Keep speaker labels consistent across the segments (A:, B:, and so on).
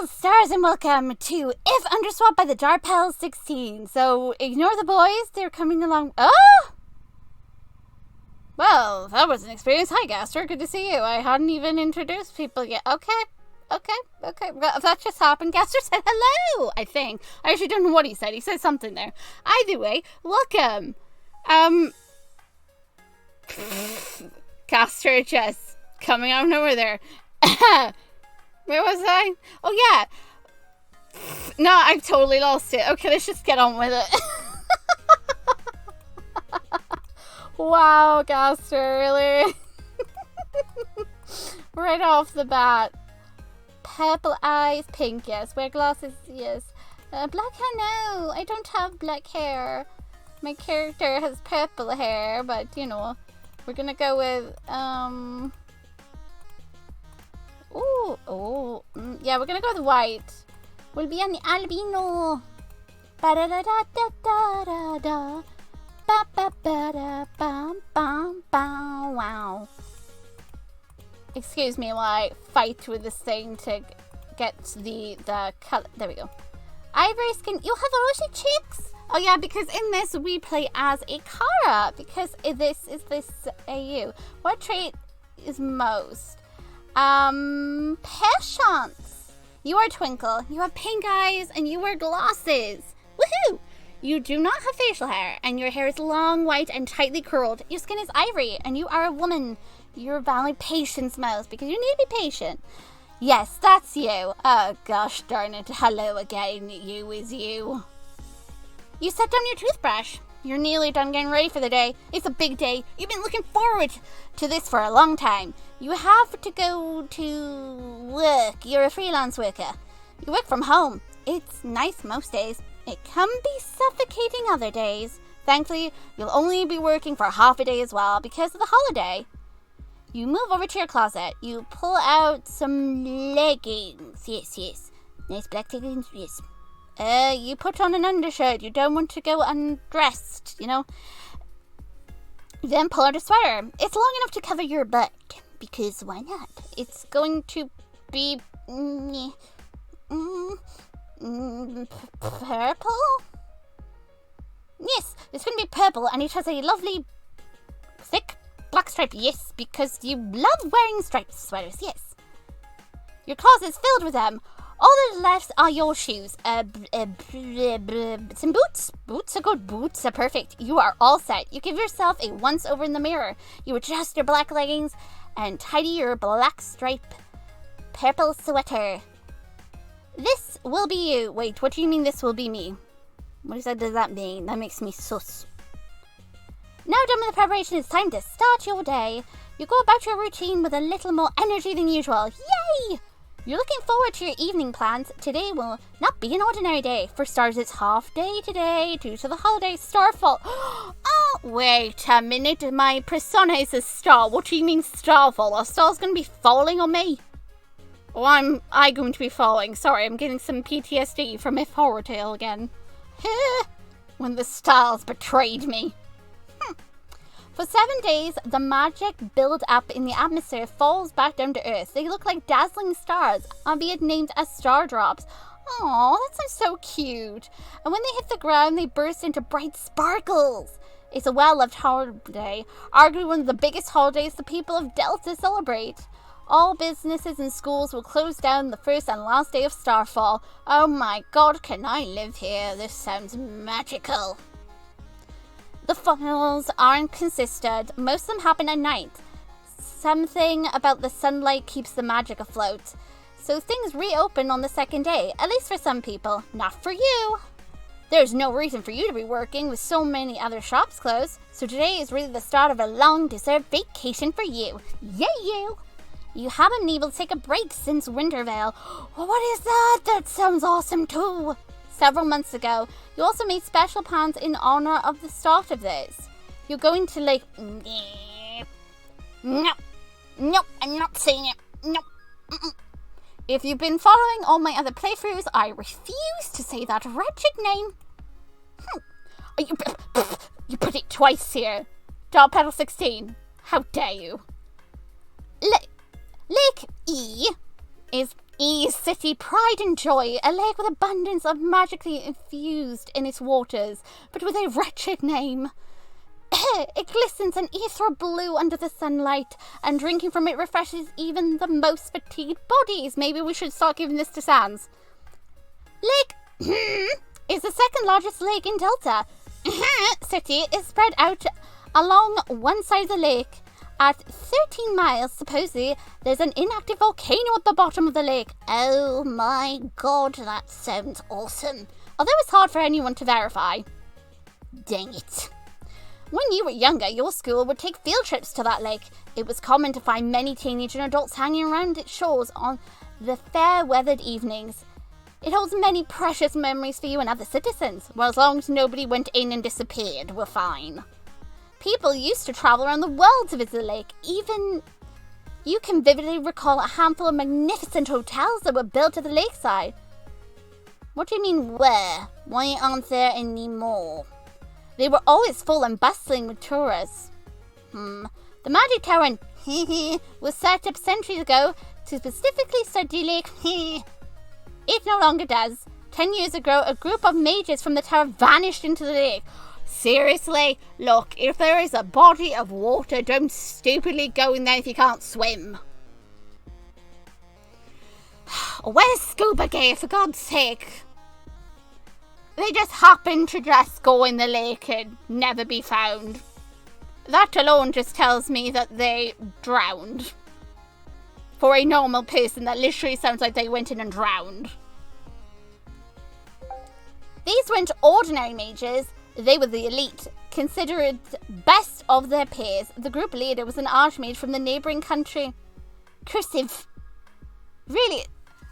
A: Hello, stars, and welcome to If Underswap by the darkpetal16. So, ignore the boys, they're coming along. Oh! Well, that was an experience. Hi, Gaster, good to see you. I hadn't even introduced people yet. Okay. Well, that just happened. Gaster said hello, I think. I actually don't know what he said. He said something there. Either way, welcome. Gaster just coming out of nowhere there. Where was I? Oh, yeah. No, I've totally lost it. Okay, let's just get on with it. Wow, Gaster, really? Right off the bat. Purple eyes, pink, yes. Wear glasses, yes. Black hair, no. I don't have black hair. My character has purple hair, but, you know, we're gonna go with, yeah, we're gonna go with white. We'll be on the albino. Ba-da-da-da-da-da-da. Ba-ba-ba-da-bam-bam-bam. Wow. Excuse me while I fight with this thing to get the color. There we go. Ivory skin. You have rosy cheeks. Oh yeah, because in this we play as a Chara. Because this is this AU. What trait is most? Patience. You are Twinkle. You have pink eyes and you wear glasses. Woohoo! You do not have facial hair and your hair is long, white, and tightly curled. Your skin is ivory and you are a woman. You're valid patience mouse because you need to be patient. Yes, that's you. Oh gosh darn it. Hello again. You is you. You set down your toothbrush. You're nearly done getting ready for the day. It's a big day. You've been looking forward to this for a long time. You have to go to work. You're a freelance worker. You work from home. It's nice most days. It can be suffocating other days. Thankfully, you'll only be working for half a day as well because of the holiday. You move over to your closet. You pull out some leggings. Yes. Nice black leggings, yes. You put on an undershirt. You don't want to go undressed, you know. Then pull out a sweater. It's long enough to cover your butt. Because why not? It's going to be... purple? Yes, it's going to be purple and it has a lovely, thick black stripe. Yes, because you love wearing striped sweaters, yes. Your closet's filled with them. All that is left are your shoes. Some boots. Boots are good. Boots are perfect. You are all set. You give yourself a once over in the mirror. You adjust your black leggings and tidy your black stripe purple sweater. This will be you. Wait, what do you mean this will be me? What does that mean? That makes me sus. Now done with the preparation, it's time to start your day. You go about your routine with a little more energy than usual. Yay! You're looking forward to your evening plans. Today will not be an ordinary day. For starters, it's half day today due to the holiday starfall. Oh, wait a minute. My persona is a star. What do you mean starfall? A star's going to be falling on me? Oh, am I going to be falling? Sorry, I'm getting some PTSD from If Horror Tale again. When the stars betrayed me. For 7 days, the magic build up in the atmosphere falls back down to Earth. They look like dazzling stars, albeit named as star drops. Aww, that sounds so cute. And when they hit the ground, they burst into bright sparkles. It's a well-loved holiday, arguably one of the biggest holidays the people of Delta celebrate. All businesses and schools will close down the first and last day of Starfall. Oh my god, can I live here? This sounds magical. The falls aren't consistent. Most of them happen at night. Something about the sunlight keeps the magic afloat. So things reopen on the second day, at least for some people. Not for you. There's no reason for you to be working with so many other shops closed. So today is really the start of a long-deserved vacation for you. Yay, you! You haven't been able to take a break since Wintervale. What is that? That sounds awesome too. Several months ago, you also made special plans in honor of the start of this. You're going to Lake... Nope, I'm not saying it. Nope. If you've been following all my other playthroughs, I refuse to say that wretched name. You put it twice here. darkpetal16. How dare you? Lake E is City, pride and joy, a lake with abundance of magically infused in its waters, but with a wretched name. It glistens an ethereal blue under the sunlight, and drinking from it refreshes even the most fatigued bodies. Maybe we should start giving this to Sans. Lake is the second largest lake in Delta. City is spread out along one side of the lake. At 13 miles, supposedly, there's an inactive volcano at the bottom of the lake. Oh my god, that sounds awesome. Although it's hard for anyone to verify. Dang it. When you were younger, your school would take field trips to that lake. It was common to find many teenage and adults hanging around its shores on the fair-weathered evenings. It holds many precious memories for you and other citizens. Well, as long as nobody went in and disappeared, we're fine. People used to travel around the world to visit the lake. Even you can vividly recall a handful of magnificent hotels that were built at the lakeside. What do you mean, where? Why aren't there any more? They were always full and bustling with tourists. The Magic Tower was set up centuries ago to specifically study Lake. It no longer does. 10 years ago, a group of mages from the tower vanished into the lake. Seriously? Look, if there is a body of water, don't stupidly go in there if you can't swim. Where's scuba gear, for God's sake? They just happen to just go in the lake and never be found. That alone just tells me that they drowned. For a normal person, that literally sounds like they went in and drowned. These weren't ordinary mages. They were the elite, considered best of their peers. The group leader was an archmage from the neighbouring country. Cursive. Really?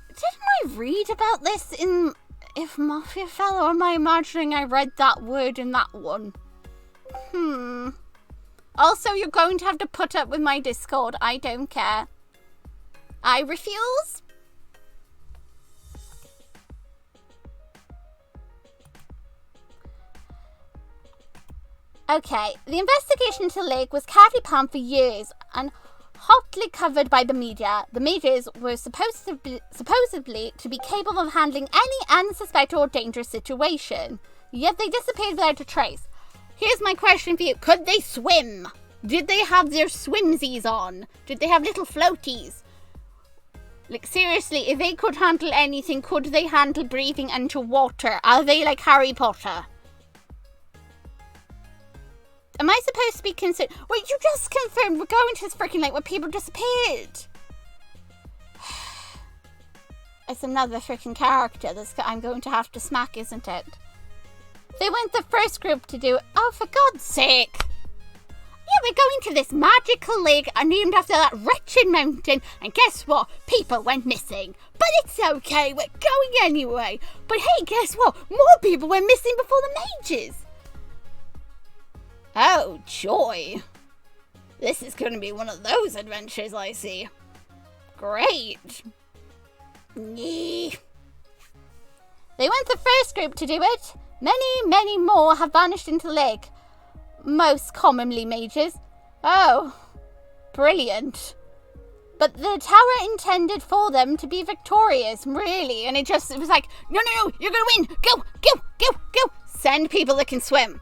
A: Didn't I read about this in If Mafiafell, or am I imagining I read that word in that one? Also, you're going to have to put up with my Discord. I don't care. I refuse. Okay, the investigation into the lake was carefully planned for years and hotly covered by the media. The mages were supposedly to be capable of handling any unsuspected or dangerous situation, yet they disappeared without a trace. Here's my question for you. Could they swim? Did they have their swimsies on? Did they have little floaties? Like, seriously, if they could handle anything, could they handle breathing underwater? Are they like Harry Potter? Am I supposed to be concerned? Wait, you just confirmed we're going to this freaking lake where people disappeared. It's another freaking character that I'm going to have to smack, isn't it? They weren't the first group to do it. Oh, for God's sake. Yeah, we're going to this magical lake named after that wretched mountain. And guess what? People went missing. But it's okay. We're going anyway. But hey, guess what? More people went missing before the mages. Oh, joy. This is going to be one of those adventures, I see. Great. They weren't the first group to do it. Many, many more have vanished into the lake. Most commonly mages. Oh, brilliant. But the tower intended for them to be victorious, really. And it was like, no, you're going to win. Go. Send people that can swim.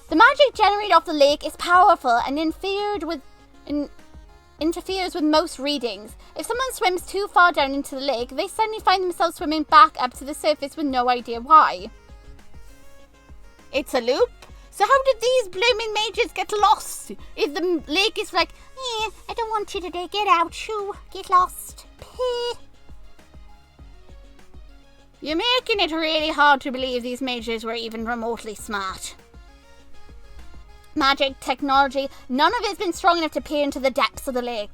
A: The magic generated off the lake is powerful and interferes with most readings. If someone swims too far down into the lake, they suddenly find themselves swimming back up to the surface with no idea why. It's a loop? So how did these blooming mages get lost? If the lake is like, I don't want you today, get out, shoo, get lost. Pee. You're making it really hard to believe these mages were even remotely smart. Magic, technology, none of it's been strong enough to peer into the depths of the lake.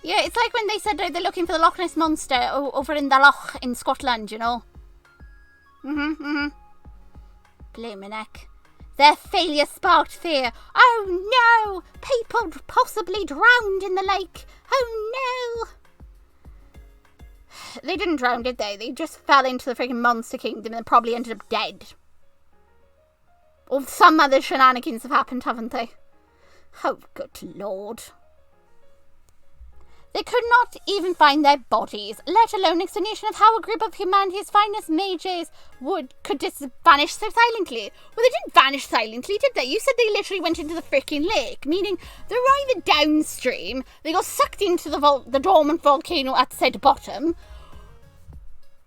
A: Yeah, it's like when they said they're looking for the Loch Ness Monster over in the Loch in Scotland, you know? Bloomin' heck. Their failure sparked fear. Oh no! People possibly drowned in the lake. Oh no! They didn't drown, did they? They just fell into the freaking Monster Kingdom and probably ended up dead. Or some other shenanigans have happened, haven't they? Oh, good lord. They could not even find their bodies, let alone an explanation of how a group of humanity's finest mages could just vanish so silently. Well, they didn't vanish silently, did they? You said they literally went into the freaking lake, meaning they're either downstream, they got sucked into the dormant volcano at said bottom,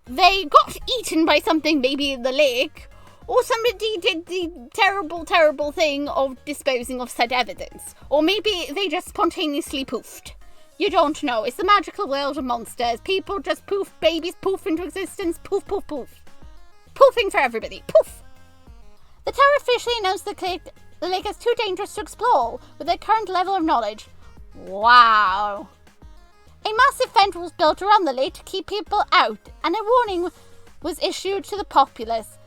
A: they got eaten by something maybe in the lake, or somebody did the terrible, terrible thing of disposing of said evidence. Or maybe they just spontaneously poofed. You don't know. It's the magical world of monsters. People just poof, babies poof into existence. Poof, poof, poof. Poofing for everybody. Poof. The tower officially announced the lake is too dangerous to explore with their current level of knowledge. Wow. A massive fence was built around the lake to keep people out, and a warning was issued to the populace.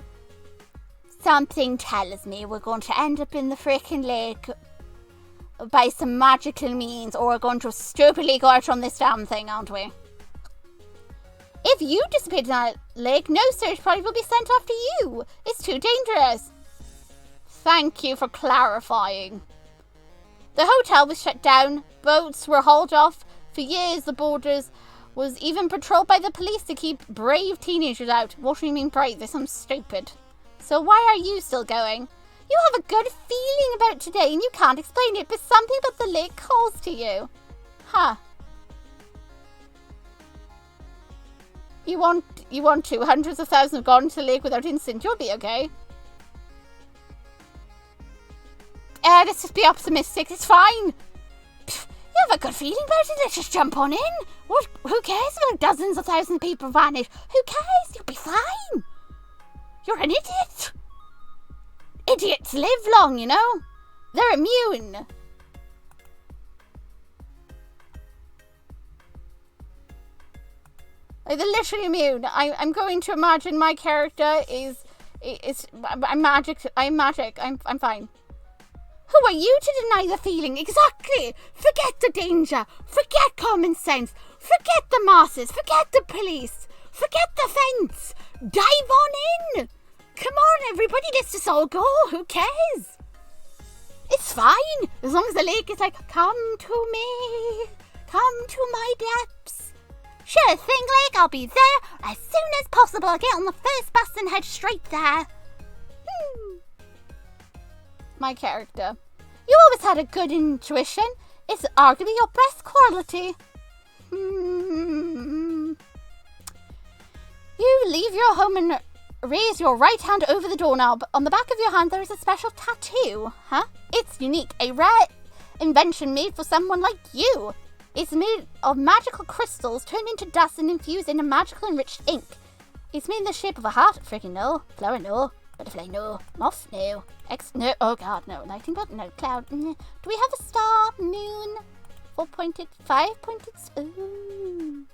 A: Something tells me we're going to end up in the freaking lake by some magical means, or we're going to stupidly go out on this damn thing, aren't we? If you dissipate in that lake, no search party will be sent after you. It's too dangerous. Thank you for clarifying. The hotel was shut down, boats were hauled off. For years, the borders was even patrolled by the police to keep brave teenagers out. What do you mean brave? They're some stupid. So why are you still going? You have a good feeling about today and you can't explain it, but something about the lake calls to you. Huh. You want to. Hundreds of thousands have gone into the lake without incident. You'll be okay. Let's just be optimistic. It's fine. Pfft, you have a good feeling about it. Let's just jump on in. What? Who cares about dozens of thousands of people vanish? Who cares? You'll be fine. You're an idiot. Idiots live long, you know. They're immune. Like, they're literally immune. I'm going to imagine my character I'm magic. I'm fine. Who are you to deny the feeling? Exactly. Forget the danger. Forget common sense. Forget the masses. Forget the police. Forget the fence. Dive on in. Come on, everybody. Let's just all go. Who cares? It's fine. As long as the lake is like, come to me. Come to my depths. Sure thing, Lake. I'll be there as soon as possible. I'll get on the first bus and head straight there. My character. You always had a good intuition. It's arguably your best quality. You leave your home and raise your right hand over the doorknob. On the back of your hand there is a special tattoo. Huh? It's unique. A rare invention made for someone like you. It's made of magical crystals turned into dust and infused in a magical enriched ink. It's made in the shape of a heart. Freaking no. Flower no. Butterfly no. Moth no. X no. Oh god no. Lightning bug no. Cloud. Do we have a star? Moon? 4-pointed? 5-pointed? Ooh.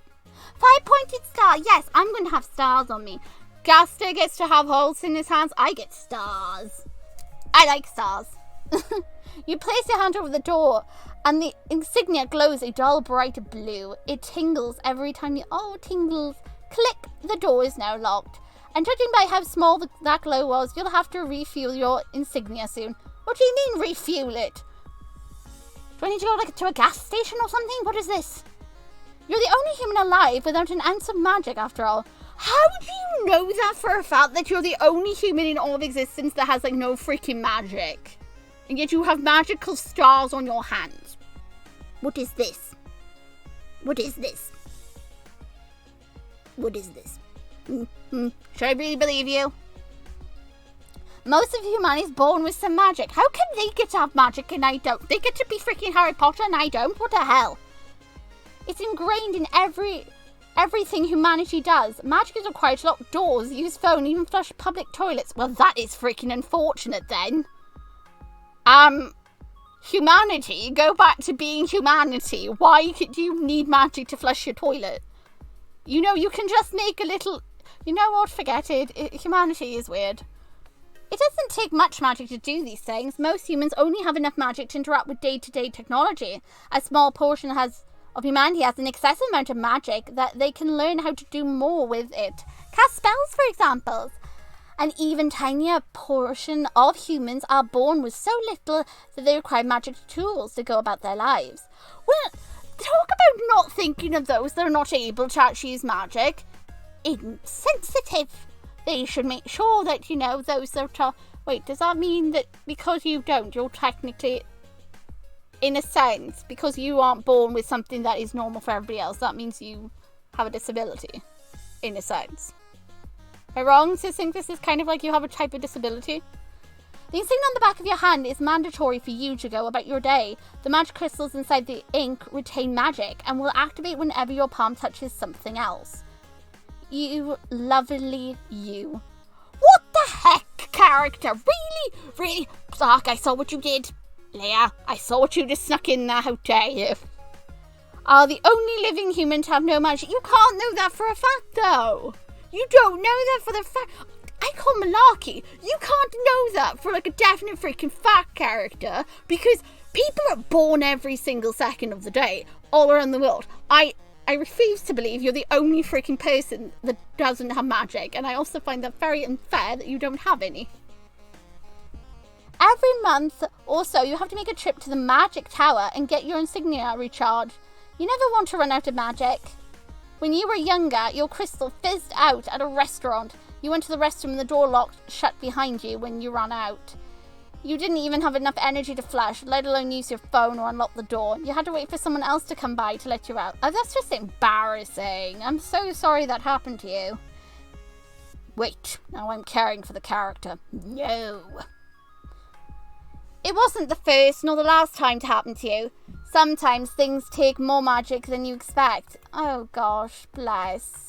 A: 5-pointed star. Yes, I'm going to have stars on me. Gaster gets to have holes in his hands. I get stars. I like stars. You place your hand over the door and the insignia glows a dull bright blue. It tingles every time you... Oh, tingles. Click. The door is now locked. And judging by how small that glow was, you'll have to refuel your insignia soon. What do you mean refuel it? Do I need to go to a gas station or something? What is this? You're the only human alive without an ounce of magic after all. How do you know that for a fact that you're the only human in all of existence that has like no freaking magic? And yet you have magical stars on your hands. What is this? What is this? What is this? Should I really believe you? Most of humanity is born with some magic. How can they get to have magic and I don't? They get to be freaking Harry Potter and I don't? What the hell? It's ingrained in everything humanity does. Magic is required to lock doors, use phone, even flush public toilets. Well, that is freaking unfortunate then. Humanity, go back to being humanity. Why do you need magic to flush your toilet? You know, you can just make a little... You know what? Forget it. Humanity is weird. It doesn't take much magic to do these things. Most humans only have enough magic to interact with day-to-day technology. A small portion of humanity has an excessive amount of magic that they can learn how to do more with it. Cast spells, for example. An even tinier portion of humans are born with so little that they require magic tools to go about their lives. Well, Talk about not thinking of those that are not able to actually use magic. Insensitive. They should make sure that, you know, those that are... Wait, does that mean that because you don't, you're technically, in a sense, because you aren't born with something that is normal for everybody else, that means you have a disability, in a sense? Am I wrong to think this is kind of like you have a type of disability? The insignia on the back of your hand is mandatory for you to go about your day. The magic crystals inside the ink retain magic and will activate whenever your palm touches something else. You lovely you. What the heck, character? Really? Zark, I saw what you did. Leia, I saw what you just snuck in there. How dare you? Are the only living human to have no magic. You can't know that for a fact, though. You don't know that for the fact. I call malarkey. You can't know that for like a definite freaking fact, character, because people are born every single second of the day all around the world. I refuse to believe you're the only freaking person that doesn't have magic, and I also find that very unfair that you don't have any. Every month or so, you have to make a trip to the magic tower and get your insignia recharged. You never want to run out of magic. When you were younger, your crystal fizzed out at a restaurant. You went to the restroom and the door locked shut behind you when you ran out. You didn't even have enough energy to flush, let alone use your phone or unlock the door. You had to wait for someone else to come by to let you out. Oh, that's just embarrassing. I'm so sorry that happened to you. Wait, now I'm caring for the character. No. It wasn't the first nor the last time to happen to you. Sometimes things take more magic than you expect. Oh gosh, bless.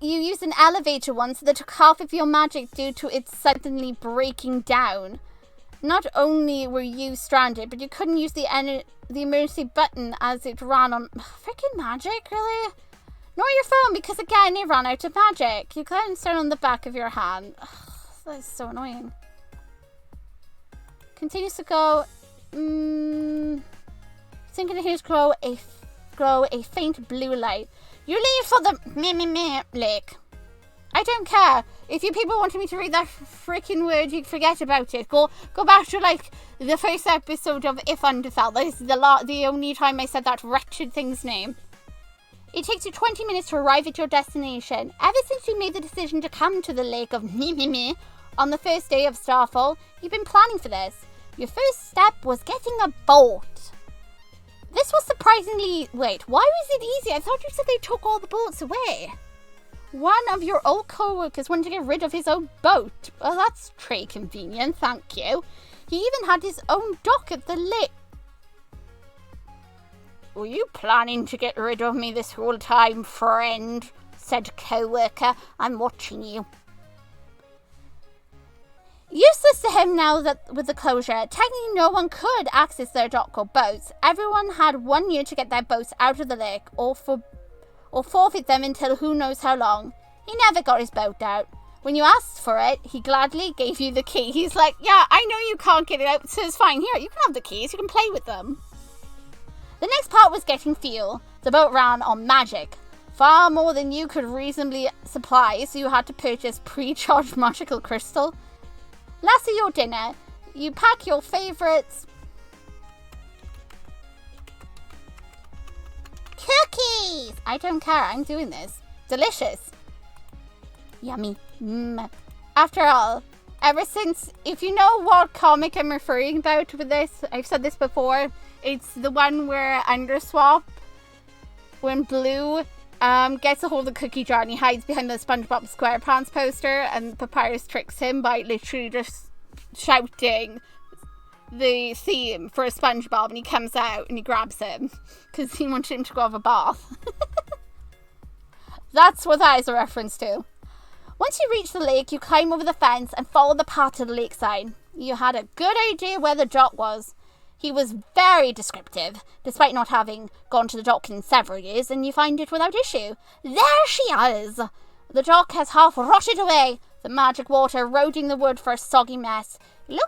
A: You used an elevator once that took half of your magic due to it suddenly breaking down. Not only were you stranded, but you couldn't use the emergency button as it ran on... Freaking magic, really? Nor your phone, because again, it ran out of magic. You couldn't stand on the back of your hand. Ugh, that is so annoying. Continues to go... continues to glow a faint blue light. You leave for the lake. I don't care. If you people wanted me to read that freaking word, you forget about it. Go back to like the first episode of If Underfell. This is the only time I said that wretched thing's name. It takes you 20 minutes to arrive at your destination. Ever since you made the decision to come to the lake of on the first day of Starfall, you've been planning for this. Your first step was getting a boat. This was surprisingly... Wait, why was it easy? I thought you said they took all the boats away. One of your old co-workers wanted to get rid of his own boat. Well, that's very convenient, thank you. He even had his own dock at the lake. Were you planning to get rid of me this whole time, friend? Said co-worker. I'm watching you. Useless to him now that with the closure, technically no one could access their dock or boats. Everyone had 1 year to get their boats out of the lake or forfeit them until who knows how long. He never got his boat out. When you asked for it, he gladly gave you the key. He's like, yeah, I know you can't get it out, so it's fine. Here, you can have the keys. You can play with them. The next part was getting fuel. The boat ran on magic. Far more than you could reasonably supply, so you had to purchase pre-charged magical crystal. Last of your dinner, you pack your favourites. Cookies! I don't care, I'm doing this. Delicious. Yummy. After all, ever since, if you know what comic I'm referring about with this, I've said this before, it's the one where Underswap, when Blue gets a hold of the cookie jar and he hides behind the SpongeBob SquarePants poster, and Papyrus tricks him by literally just shouting the theme for a SpongeBob, and he comes out and he grabs him because he wanted him to go have a bath. That's what that is a reference to. Once you reach the lake, you climb over the fence and follow the path to the lakeside. You had a good idea where the dock was. He was very descriptive, despite not having gone to the dock in several years, and you find it without issue. There she is! The dock has half rotted away, the magic water eroding the wood for a soggy mess. It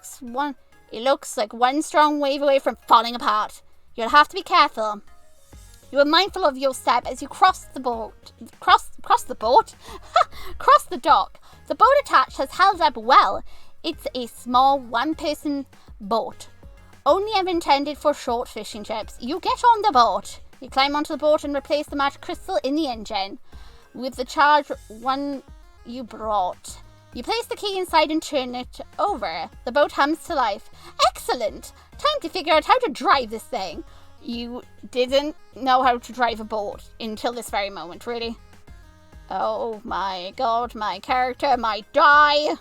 A: looks like one strong wave away from falling apart. You'll have to be careful. You are mindful of your step as you cross the dock. The boat attached has held up well. It's a small one-person boat. only ever intended for short fishing trips. You get on the boat. You climb onto the boat and replace the magic crystal in the engine with the charged one you brought. You place the key inside and turn it over. The boat hums to life. Excellent! Time to figure out how to drive this thing. You didn't know how to drive a boat until this very moment, really. Oh my god, my character might die.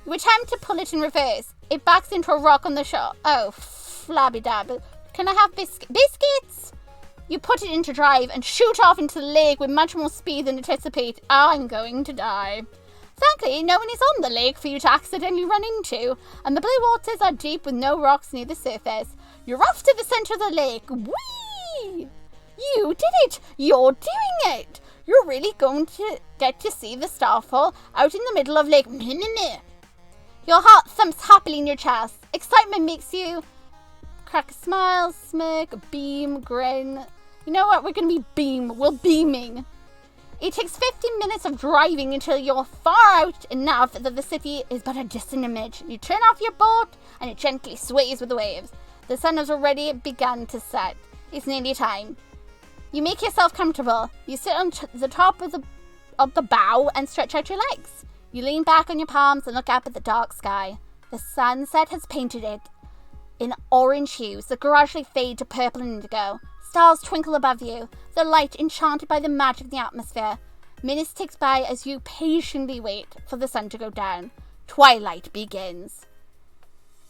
A: You attempt to pull it in reverse. It backs into a rock on the shore. Oh, flabby dab. Can I have biscuits? You put it into drive and shoot off into the lake with much more speed than anticipated. I'm going to die. Thankfully, no one is on the lake for you to accidentally run into, and the blue waters are deep with no rocks near the surface. You're off to the center of the lake. Whee! You did it! You're doing it! You're really going to get to see the starfall out in the middle of Lake. Your heart thumps happily in your chest. Excitement makes you crack a smile, smirk, beam, grin. You know what? We're going to be we're beaming. It takes 15 minutes of driving until you're far out enough that the city is but a distant image. You turn off your boat and it gently sways with the waves. The sun has already begun to set. It's nearly time. You make yourself comfortable. You sit on the top of the bow and stretch out your legs. You lean back on your palms and look up at the dark sky. The sunset has painted it in orange hues that gradually fade to purple and indigo. Stars twinkle above you, the light enchanted by the magic of the atmosphere. Minutes tick by as you patiently wait for the sun to go down. Twilight begins.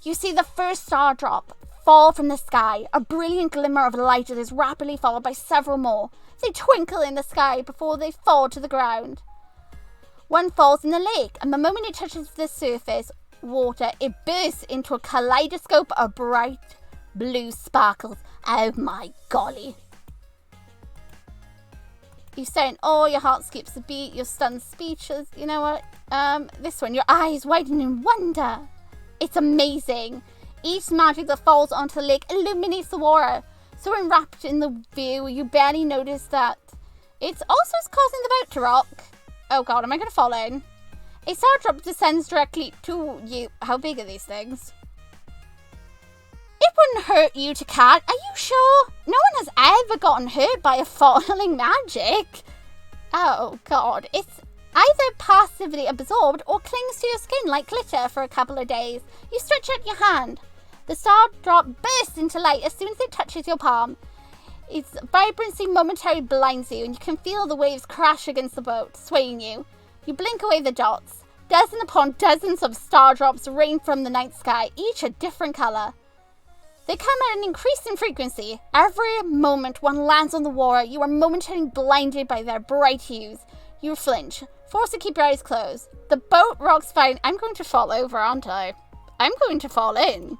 A: You see the first star drop fall from the sky, a brilliant glimmer of light that is rapidly followed by several more. They twinkle in the sky before they fall to the ground. One falls in the lake, and the moment it touches the surface water, it bursts into a kaleidoscope of bright blue sparkles. Oh my golly. You say in awe, your heart skips a beat, you're stunned speechless. You know what? This one, your eyes widen in wonder. It's amazing. Each magic that falls onto the lake illuminates the water. So enwrapped in the view, you barely notice that it's also causing the boat to rock. Oh god, am I going to fall in? A star drop descends directly to you. How big are these things? It wouldn't hurt you to catch. Are you sure? No one has ever gotten hurt by a falling magic. Oh god, it's either passively absorbed or clings to your skin like glitter for a couple of days. You stretch out your hand. The star drop bursts into light as soon as it touches your palm. Its vibrancy momentarily blinds you, and you can feel the waves crash against the boat, swaying you. You blink away the dots. Dozen upon dozens of star drops rain from the night sky, each a different colour. They come at an increasing frequency. Every moment one lands on the water, you are momentarily blinded by their bright hues. You flinch, forced to keep your eyes closed. The boat rocks fine. I'm going to fall over, aren't I? I'm going to fall in.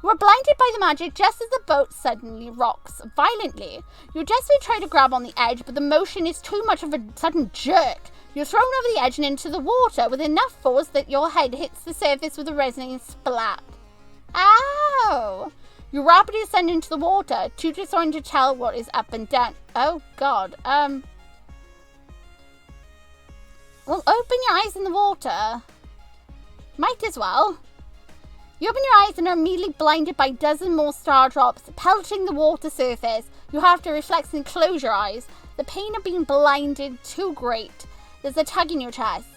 A: You are blinded by the magic just as the boat suddenly rocks violently. You desperately try to grab on the edge, but the motion is too much of a sudden jerk. You're thrown over the edge and into the water with enough force that your head hits the surface with a resonating splat. Ow! You rapidly descend into the water, too disoriented to tell what is up and down. Oh god, well, open your eyes in the water. Might as well. You open your eyes and are immediately blinded by a dozen more star drops pelting the water surface. You have to reflex and close your eyes. The pain of being blinded too great. There's a tug in your chest.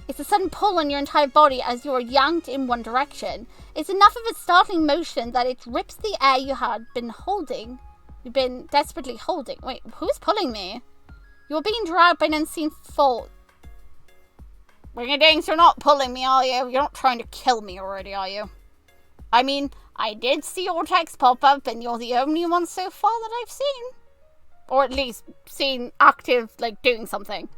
A: It's a sudden pull on your entire body as you are yanked in one direction. It's enough of a startling motion that it rips the air you had been holding. You've been desperately holding. Wait, who's pulling me? You're being dragged by an unseen force. Ring-a-dings, you're not pulling me, are you? You're not trying to kill me already, are you? I mean, I did see your text pop up, and you're the only one so far that I've seen. Or at least seen active, like, doing something.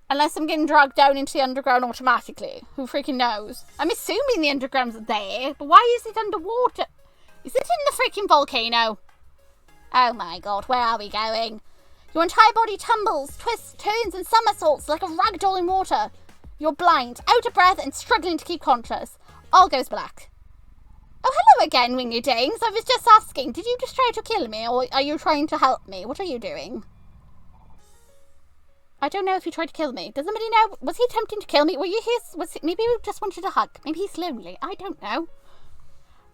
A: Unless I'm getting dragged down into the underground automatically. Who freaking knows? I'm assuming the underground's there, but why is it underwater? Is it in the freaking volcano? Oh my god, where are we going? Your entire body tumbles, twists, turns, and somersaults like a ragdoll in water. You're blind, out of breath, and struggling to keep conscious. All goes black. Oh, hello again, Wing-a-dings. I was just asking, did you just try to kill me, or are you trying to help me? What are you doing? I don't know if he tried to kill me. Does somebody know? Was he attempting to kill me? Were you his? Maybe he just wanted a hug. Maybe he's lonely. I don't know.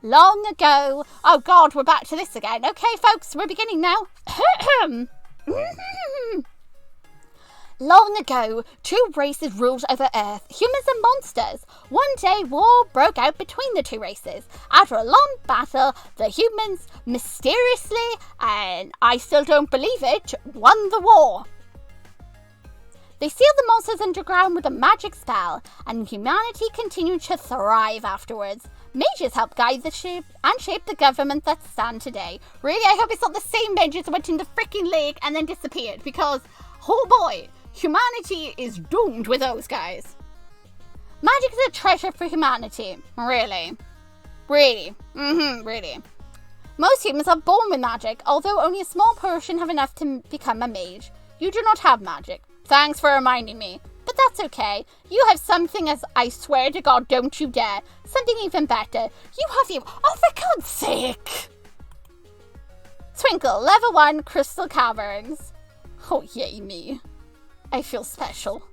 A: Long ago. Oh God, we're back to this again. Okay, folks, we're beginning now. Long ago, two races ruled over Earth, humans and monsters. One day, war broke out between the two races. After a long battle, the humans mysteriously, and I still don't believe it, won the war. They sealed the monsters underground with a magic spell, and humanity continued to thrive afterwards. Mages helped guide the ship and shape the government that stand today. Really, I hope it's not the same mages that went in the freaking lake and then disappeared, because, oh boy, humanity is doomed with those guys. Magic is a treasure for humanity. Really. Really. Really. Most humans are born with magic, although only a small portion have enough to become a mage. You do not have magic. Thanks for reminding me. But that's okay. You have something as I swear to God, don't you dare. Something even better. Oh, for God's sake. Twinkle, level 1, crystal caverns. Oh, yay me. I feel special.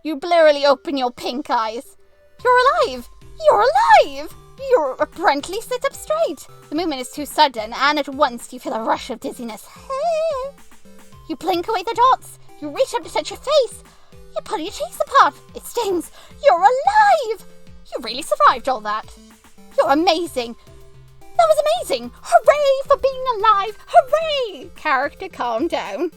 A: You blurrily open your pink eyes. You're alive! You're alive! You apparently sit up straight. The movement is too sudden, and at once you feel a rush of dizziness. You blink away the dots. You reach up to touch your face. You pull your cheeks apart. It stings. You're alive! You really survived all that. You're amazing. That was amazing. Hooray for being alive. Hooray! Character, calm down.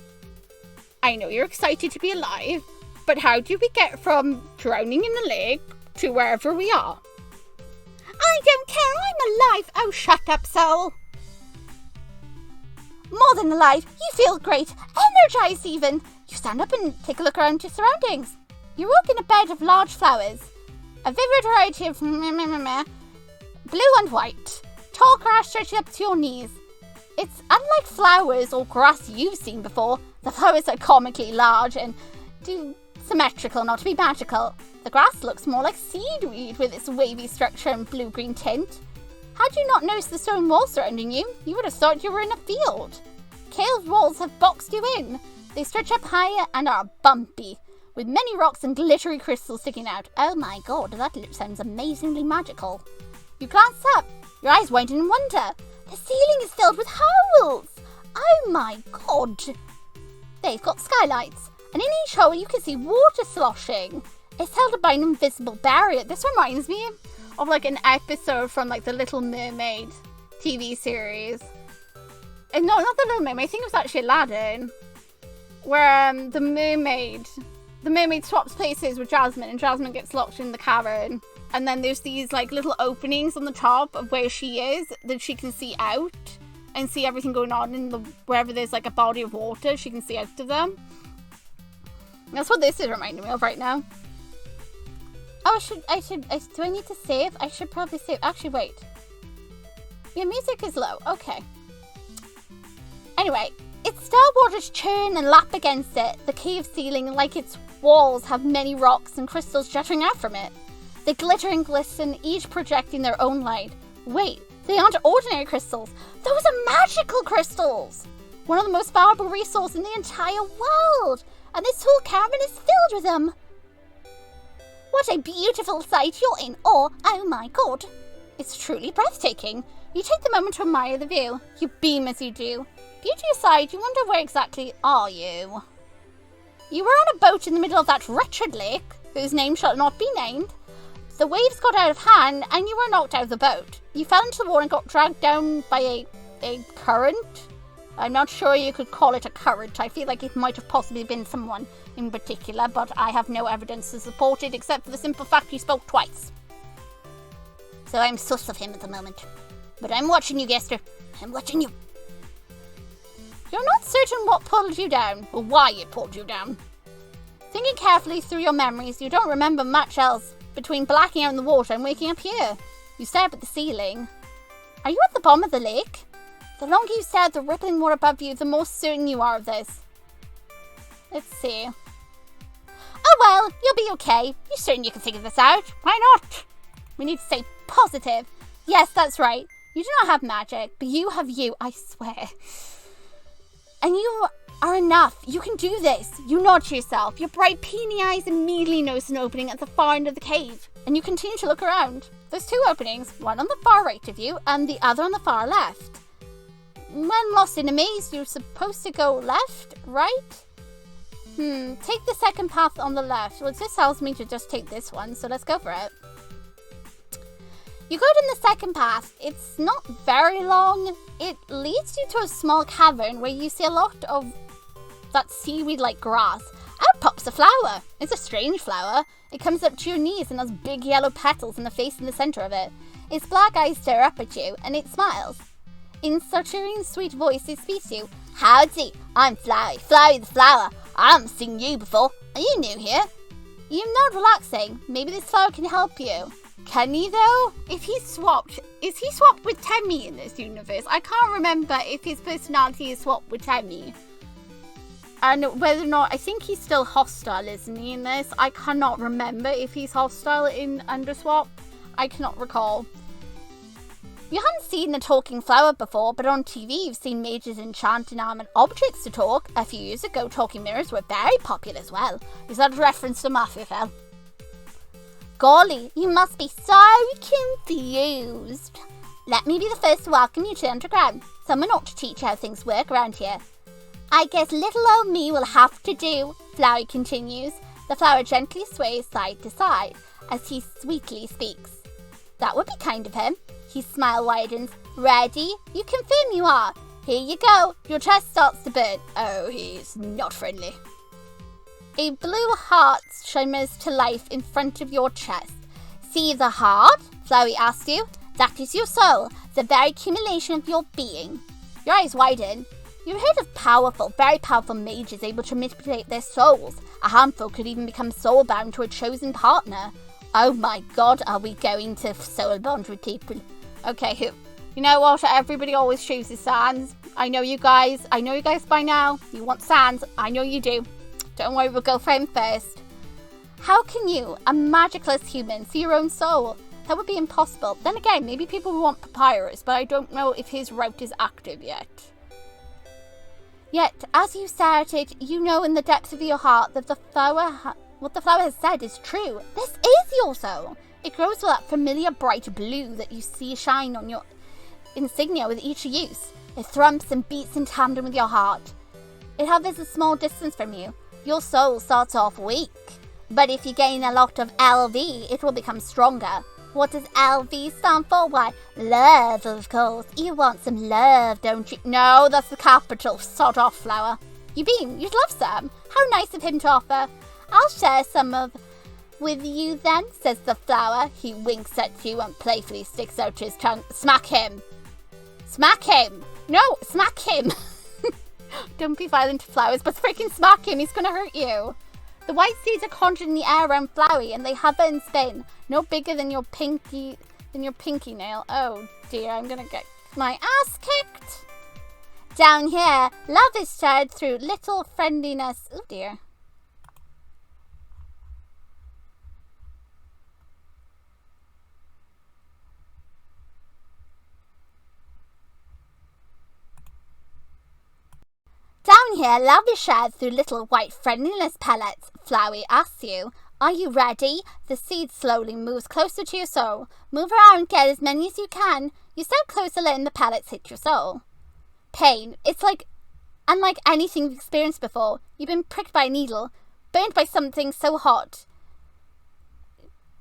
A: I know you're excited to be alive, but how do we get from drowning in the lake to wherever we are? I don't care, I'm alive. Oh, shut up, soul. More than alive, you feel great, energized even. You stand up and take a look around your surroundings. You walk in a bed of large flowers. A vivid variety of blue and white. Tall grass stretching up to your knees. It's unlike flowers or grass you've seen before. The flowers are comically large and symmetrical, not to be magical. The grass looks more like seaweed with its wavy structure and blue-green tint. Had you not noticed the stone walls surrounding you, you would have thought you were in a field. Cave walls have boxed you in. They stretch up higher and are bumpy, with many rocks and glittery crystals sticking out. Oh my God, that sounds amazingly magical. You glance up, your eyes widen in wonder. The ceiling is filled with holes. Oh my God. They've got skylights, and in each hole you can see water sloshing. It's held by an invisible barrier. This reminds me of like an episode from like the Little Mermaid TV series. And no, not the Little Mermaid. I think it was actually Aladdin, where the mermaid swaps places with Jasmine, and Jasmine gets locked in the cavern. And then there's these like little openings on the top of where she is that she can see out and see everything going on in wherever there's like a body of water. She can see out of them. That's what this is reminding me of right now. Oh, do I need to save? I should probably save. Actually, wait. Your music is low. Okay. Anyway, its still waters churn and lap against it. The cave ceiling, like its walls, have many rocks and crystals jutting out from it. They glitter and glisten, each projecting their own light. Wait, they aren't ordinary crystals. Those are magical crystals! One of the most valuable resources in the entire world. And this whole cavern is filled with them. What a beautiful sight. You're in awe. Oh my God. It's truly breathtaking. You take the moment to admire the view. You beam as you do. Beauty aside, you wonder where exactly are you? You were on a boat in the middle of that wretched lake, whose name shall not be named. The waves got out of hand, and you were knocked out of the boat. You fell into the water and got dragged down by a current. I'm not sure you could call it a current. I feel like it might have possibly been someone in particular, but I have no evidence to support it except for the simple fact he spoke twice. So I'm sus of him at the moment. But I'm watching you, Gester. I'm watching you. You're not certain what pulled you down, or why it pulled you down. Thinking carefully through your memories, you don't remember much else between blacking out in the water and waking up here. You stare up at the ceiling. Are you at the bottom of the lake? The longer you stare at the rippling water above you, the more certain you are of this. Let's see. Oh well, you'll be okay. You're certain you can figure this out. Why not? We need to stay positive. Yes, that's right. You do not have magic, but you have you, I swear. And you are enough. You can do this. You nod to yourself. Your bright, peony eyes immediately notice an opening at the far end of the cave. and you continue to look around. There's 2 openings, one on the far right of you and the other on the far left. When lost in a maze, you're supposed to go left, right? Take the second path on the left. Well, this tells me to just take this one, so let's go for it. You go down the second path. It's not very long. It leads you to a small cavern where you see a lot of that seaweed-like grass. Out pops a flower. It's a strange flower. It comes up to your knees and has big yellow petals and a face in the center of it. Its black eyes stare up at you, and it smiles. In such a sweet voice, it speaks to you. Howdy, I'm Flowey, Flowey the flower. I haven't seen you before. Are you new here? You nod, relaxing. Maybe this flower can help you. Can he though? Is he swapped with Temmie in this universe? I can't remember if his personality is swapped with Temmie. And whether or not, I think he's still hostile, isn't he, in this? I cannot remember if he's hostile in Underswap. I cannot recall. You haven't seen a talking flower before, but on TV you've seen mages enchant inanimate objects to talk. A few years ago, talking mirrors were very popular as well. Is that a reference to mafiafell? Golly, you must be so confused. Let me be the first to welcome you to Underground. Someone ought to teach you how things work around here. I guess little old me will have to do, Flowey continues. The flower gently sways side to side as he sweetly speaks. That would be kind of him. His smile widens. Ready? You confirm you are. Here you go. Your chest starts to burn. Oh, he's not friendly. A blue heart shimmers to life in front of your chest. See the heart? Flowey asks you. That is your soul, the very accumulation of your being. Your eyes widen. You've heard of very powerful mages able to manipulate their souls. A handful could even become soul-bound to a chosen partner. Oh my god, are we going to soul-bond with people? Okay, you know what? Everybody always chooses Sans. I know you guys by now. You want Sans. I know you do. Don't worry, we'll go for him first. How can you, a magicless human, see your own soul? That would be impossible. Then again, maybe people will want Papyrus, but I don't know if his route is active yet. Yet, as you stare at it, you know in the depths of your heart that what the flower has said is true. This is your soul. It grows with that familiar bright blue that you see shine on your insignia with each use. It thrumps and beats in tandem with your heart. It hovers a small distance from you. Your soul starts off weak, but if you gain a lot of LV, it will become stronger. What does LV stand for? Why, love, of course. You want some love, don't you? No, that's the capital. Sod off, flower. You'd love some. How nice of him to offer. I'll share some with you then, says the flower. He winks at you and playfully sticks out his tongue. Smack him. Smack him. No, smack him. Don't be violent to flowers, but freaking smack him. He's going to hurt you. The white seeds are conjured in the air around Flowey, and they hover and spin. No bigger than your pinky nail. Oh dear, I'm going to get my ass kicked. Down here, love is shared through little friendliness. Oh dear. Down here, love is shared through little white friendliness pellets. Flowey asks you, are you ready? The seed slowly moves closer to your soul. Move around, get as many as you can. You step closer, letting the pellets hit your soul. Pain. It's like unlike anything you've experienced before. You've been pricked by a needle, burnt by something so hot.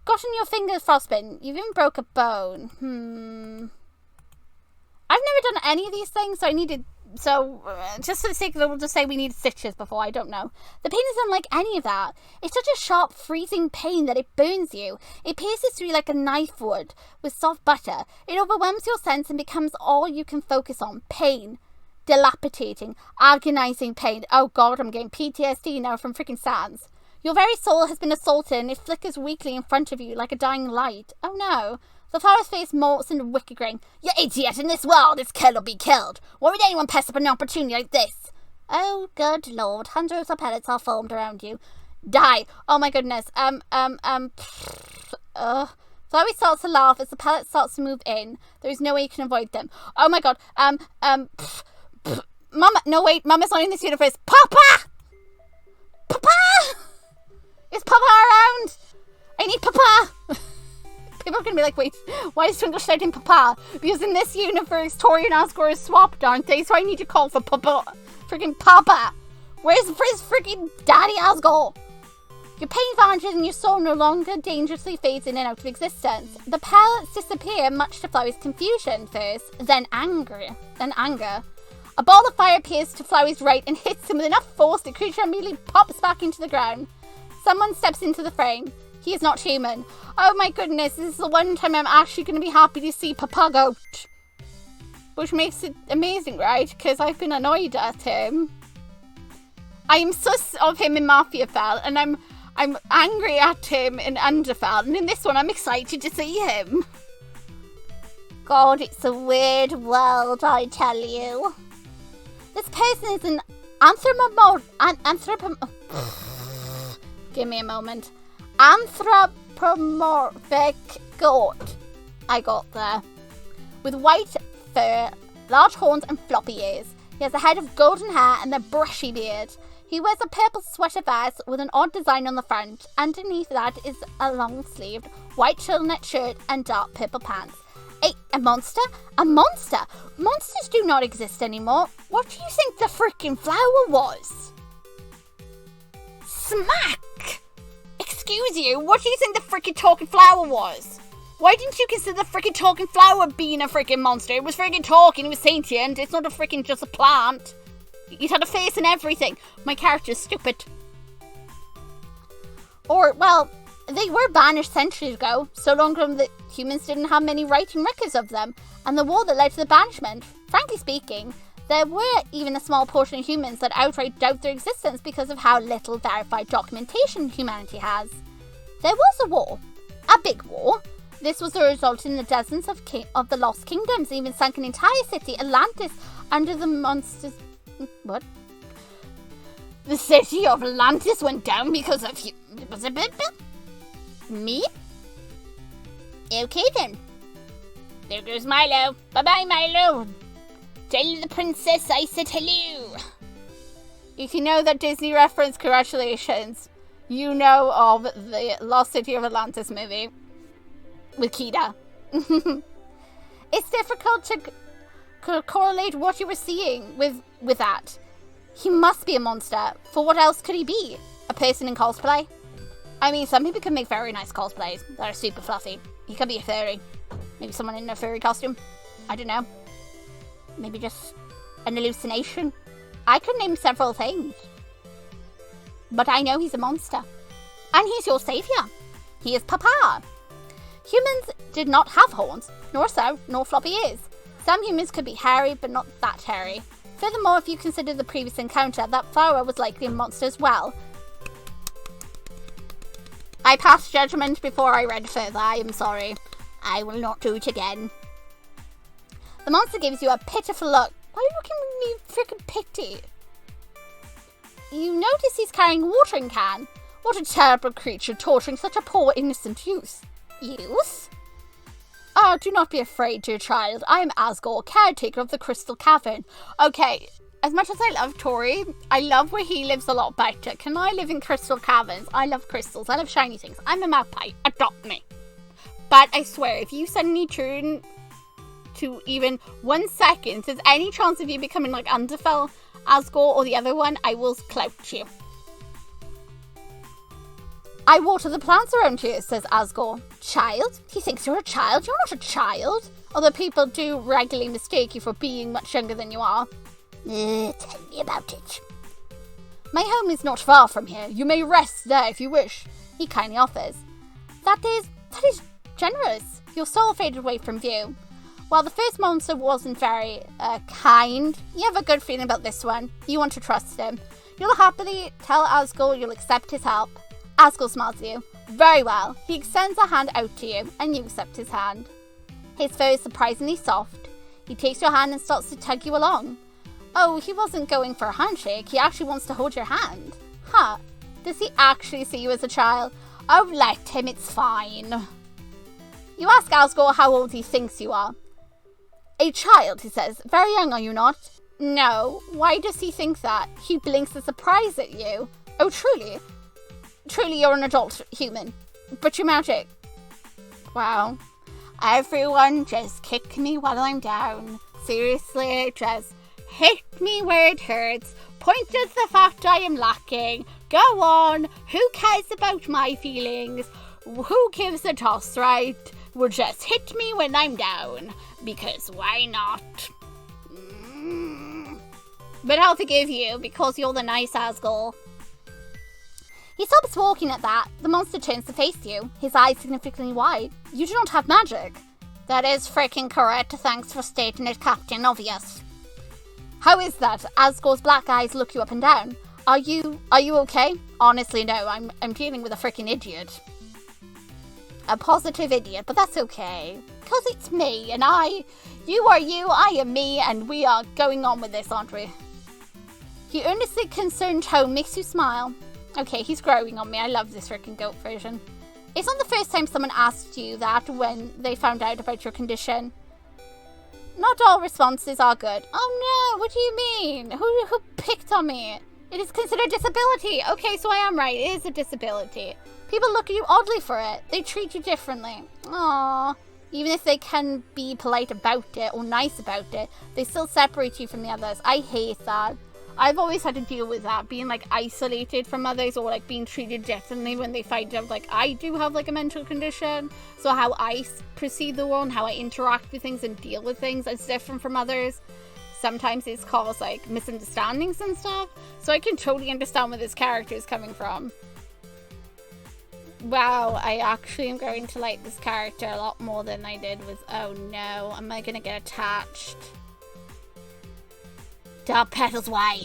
A: Gotten your fingers frostbitten. You've even broke a bone. I've never done any of these things, so just for the sake of it, we'll just say we need stitches before. I don't know. The pain is unlike any of that. It's such a sharp, freezing pain that it burns you. It pierces through you like a knife would with soft butter. It overwhelms your sense and becomes all you can focus on. Pain. Dilapidating, agonizing pain. Oh god, I'm getting PTSD now from freaking Sans. Your very soul has been assaulted and it flickers weakly in front of you like a dying light. Oh no. The flower's face molts into a wicked grin. You idiot, in this world, its kill or be killed. Why would anyone pass up an opportunity like this? Oh, good lord. Hundreds of pellets are formed around you. Die. Oh my goodness. Flowey starts to laugh as the pellet starts to move in. There is no way you can avoid them. Oh my god. Mama. No, wait. Mama's not in this universe. Papa! Papa! Is Papa around? I need Papa! People are going to be like, wait, why is Twinkle shouting Papa? Because in this universe, Tori and ASGORE are swapped, aren't they? So I need to call for Papa. Freaking Papa. Where's freaking Daddy ASGORE? Your pain vanishes and your soul no longer dangerously fades in and out of existence. The pellets disappear, much to Flowey's confusion first, then anger. A ball of fire appears to Flowey's right and hits him with enough force the creature immediately pops back into the ground. Someone steps into the frame. He is not human. Oh my goodness, this is the one time I'm actually going to be happy to see Papa Goat. Which makes it amazing, right? Because I've been annoyed at him. I am sus of him in mafiafell, and I'm angry at him in underfell, and in this one I'm excited to see him. God, it's a weird world, I tell you. This person is an give me a moment. Anthropomorphic goat. I got there. With white fur, large horns and floppy ears. He has a head of golden hair and a brushy beard. He wears a purple sweater vest with an odd design on the front. Underneath that is a long-sleeved white turtleneck shirt and dark purple pants. A monster? A monster? Monsters do not exist anymore. What do you think the freaking flower was? Smack! Excuse you, what do you think the freaking talking flower was? Why didn't you consider the freaking talking flower being a freaking monster? It was freaking talking, it was sentient, it's not a freaking just a plant. It had a face and everything. My character's stupid. Or, well, they were banished centuries ago, so long ago that humans didn't have many writing records of them, and the war that led to the banishment. Frankly speaking, there were even a small portion of humans that outright doubt their existence because of how little verified documentation humanity has. There was a war. A big war. This was the result in the dozens of the Lost Kingdoms, even sunk an entire city, Atlantis, under the monsters... What? The city of Atlantis went down because of you... Me? Okay then. There goes Milo. Bye-bye, Milo. Tell the princess I said hello. If you know that Disney reference, congratulations. You know of the Lost City of Atlantis movie. With Kida. It's difficult to correlate what you were seeing with that. He must be a monster. For what else could he be? A person in cosplay? I mean, some people can make very nice cosplays that are super fluffy. He could be a furry. Maybe someone in a furry costume. I don't know. Maybe just an hallucination. I could name several things. But I know he's a monster. And he's your savior. He is Papa. Humans did not have horns, nor so, nor floppy ears. Some humans could be hairy, but not that hairy. Furthermore, if you consider the previous encounter, that flower was likely a monster as well. I passed judgment before I read further, I am sorry. I will not do it again. The monster gives you a pitiful look. Why are you looking at me freaking pity? You notice he's carrying a watering can. What a terrible creature torturing such a poor innocent youth. Youth? Oh, do not be afraid, dear child. I am ASGORE, caretaker of the Crystal Cavern. Okay, as much as I love Tori, I love where he lives a lot better. Can I live in Crystal Caverns? I love crystals. I love shiny things. I'm a magpie. Adopt me. But I swear, if you suddenly turn to even 1 second, there's any chance of you becoming like Underfell, ASGORE, or the other one, I will clout you. I water the plants around here, says ASGORE. Child? He thinks you're a child? You're not a child. Although people do regularly mistake you for being much younger than you are. Tell me about it. My home is not far from here. You may rest there if you wish. He kindly offers. That is generous. Your soul faded away from view. While the first monster wasn't very, kind, you have a good feeling about this one. You want to trust him. You'll happily tell ASGORE you'll accept his help. ASGORE smiles at you. Very well. He extends a hand out to you, and you accept his hand. His fur is surprisingly soft. He takes your hand and starts to tug you along. Oh, he wasn't going for a handshake. He actually wants to hold your hand. Huh. Does he actually see you as a child? Oh, let him. It's fine. You ask ASGORE how old he thinks you are. A child, he says. Very young, are you not? No. Why does he think that? He blinks in surprise at you. Oh, truly? Truly, you're an adult human. But you're magic. Wow. Everyone just kick me while I'm down. Seriously, just hit me where it hurts. Point at the fact I am lacking. Go on. Who cares about my feelings? Who gives a toss, right? Well, just hit me when I'm down. Because why not? But I'll forgive you because you're the nice ASGORE. He stops walking at that. The monster turns to face you, his eyes significantly wide. You do not have magic. That is freaking correct. Thanks for stating it, Captain Obvious. How is that? ASGORE's black eyes look you up and down. Are you okay? Honestly, no. I'm dealing with a freaking idiot. A positive idiot, but that's okay. Because it's me, and you are you, I am me, and we are going on with this, aren't we? Your earnestly concerned tone makes you smile. Okay, he's growing on me. I love this freaking goat version. It's not the first time someone asked you that when they found out about your condition. Not all responses are good. Oh no, what do you mean? Who picked on me? It is considered disability. Okay, so I am right. It is a disability. People look at you oddly for it. They treat you differently. Aww. Even if they can be polite about it or nice about it, they still separate you from the others. I hate that. I've always had to deal with that, being like isolated from others or like being treated differently when they find out like I do have like a mental condition. So how I perceive the world, how I interact with things and deal with things is different from others. Sometimes it's caused like misunderstandings and stuff. So I can totally understand where this character is coming from. Wow, I actually am going to like this character a lot more than I did with... Oh no, am I going to get attached? Dark Petals, why?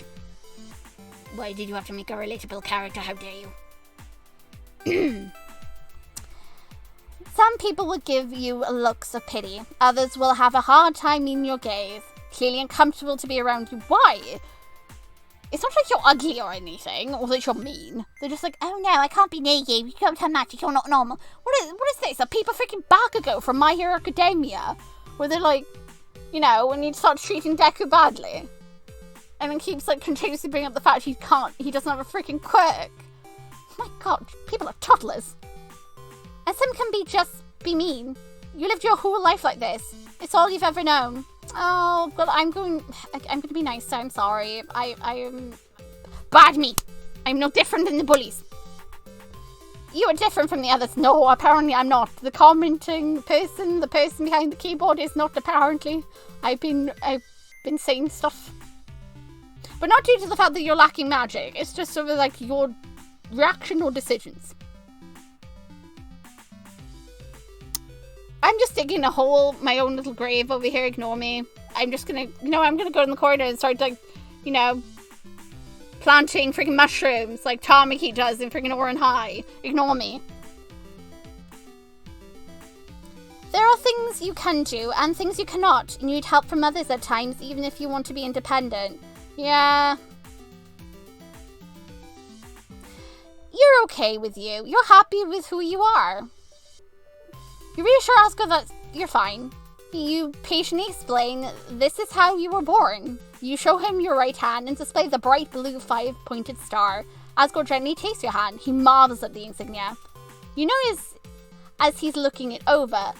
A: Why did you have to make a relatable character? How dare you? Some people will give you looks of pity. Others will have a hard time meeting your gaze. Clearly uncomfortable to be around you. Why? It's not like you're ugly or anything, or that you're mean. They're just like, oh no, I can't be near you. You don't have magic. You're not normal. What is this? A paper freaking Bakugo from My Hero Academia? Where they're like, you know, when you start treating Deku badly. And then keeps like continuously bringing up the fact he doesn't have a freaking quirk. My god, people are toddlers. And some can be mean. You lived your whole life like this. It's all you've ever known. Oh, but I'm going to be nice, so I'm sorry. I am... Bad me! I'm no different than the bullies. You are different from the others. No, apparently I'm not. The commenting person, the person behind the keyboard is not apparently. I've been saying stuff. But not due to the fact that you're lacking magic. It's just sort of like your reaction or decisions. I'm just digging a hole, my own little grave over here. Ignore me. I'm just gonna, I'm gonna go in the corner and start like, planting freaking mushrooms like Tamaki does in freaking Oran High. Ignore me. There are things you can do and things you cannot. You need help from others at times, even if you want to be independent. Yeah. You're okay with you. You're happy with who you are. You reassure ASGORE that you're fine. You patiently explain this is how you were born. You show him your right hand and display the bright blue 5-pointed star. ASGORE gently takes your hand. He marvels at the insignia. You notice, as he's looking it over,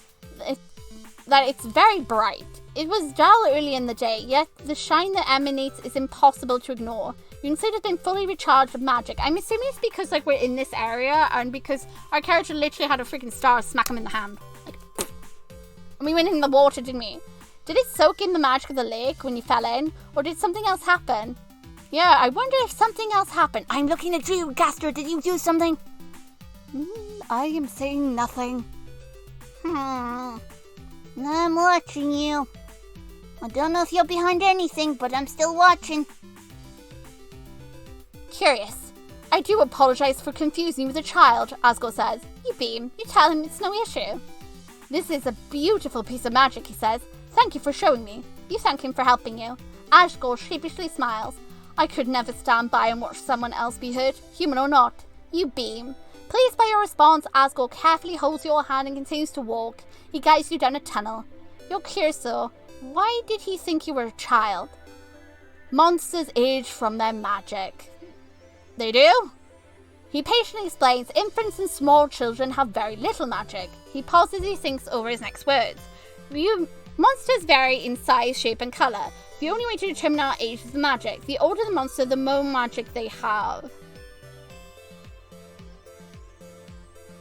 A: that it's very bright. It was dull early in the day, yet the shine that emanates is impossible to ignore. You can see it's been fully recharged with magic. I'm assuming it's because like we're in this area and because our character literally had a freaking star smack him in the hand. Like, and we went in the water, didn't we? Did it soak in the magic of the lake when you fell in? Or did something else happen? Yeah, I wonder if something else happened. I'm looking at you, Gaster. Did you do something? I am saying nothing. I'm watching you. I don't know if you're behind anything, but I'm still watching. Curious. I do apologize for confusing you with a child, ASGORE says. You beam. You tell him it's no issue. This is a beautiful piece of magic, he says. Thank you for showing me. You thank him for helping you. ASGORE sheepishly smiles. I could never stand by and watch someone else be hurt, human or not. You beam. Pleased by your response, ASGORE carefully holds your hand and continues to walk. He guides you down a tunnel. You're curious though. Why did he think you were a child? Monsters age from their magic. They do? He patiently explains infants and small children have very little magic. He pauses as he thinks over his next words. Monsters vary in size, shape, and colour. The only way to determine our age is the magic. The older the monster, the more magic they have.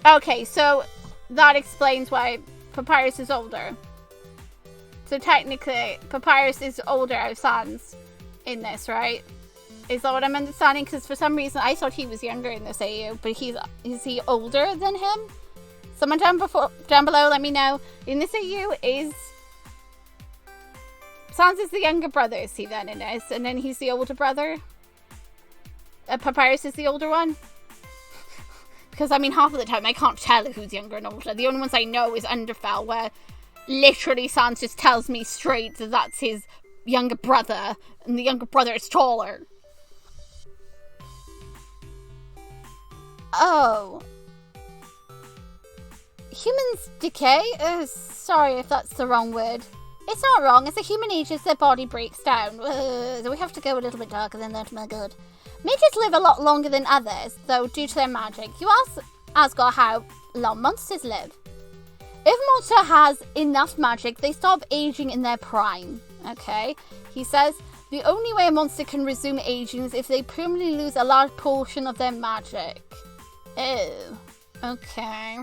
A: Okay, so that explains why Papyrus is older. So technically, Papyrus is older out of Sans in this, right? Is that what I'm understanding? Because for some reason I thought he was younger in this AU, but is he older than him? Someone down below, let me know. In this AU, is Sans is the younger brother, is he then in this? And then he's the older brother? Papyrus is the older one? Because I mean, half of the time I can't tell who's younger and older. The only ones I know is Underfell, where literally Sans just tells me straight that that's his younger brother, and the younger brother is taller. Oh. Humans decay? Sorry if that's the wrong word. It's not wrong. As a human ages, their body breaks down. So we have to go a little bit darker than that, my god. Mages live a lot longer than others, though, due to their magic. You ask ASGORE how long monsters live. If a monster has enough magic, they stop aging in their prime. Okay? He says, the only way a monster can resume aging is if they permanently lose a large portion of their magic. Ew. Okay.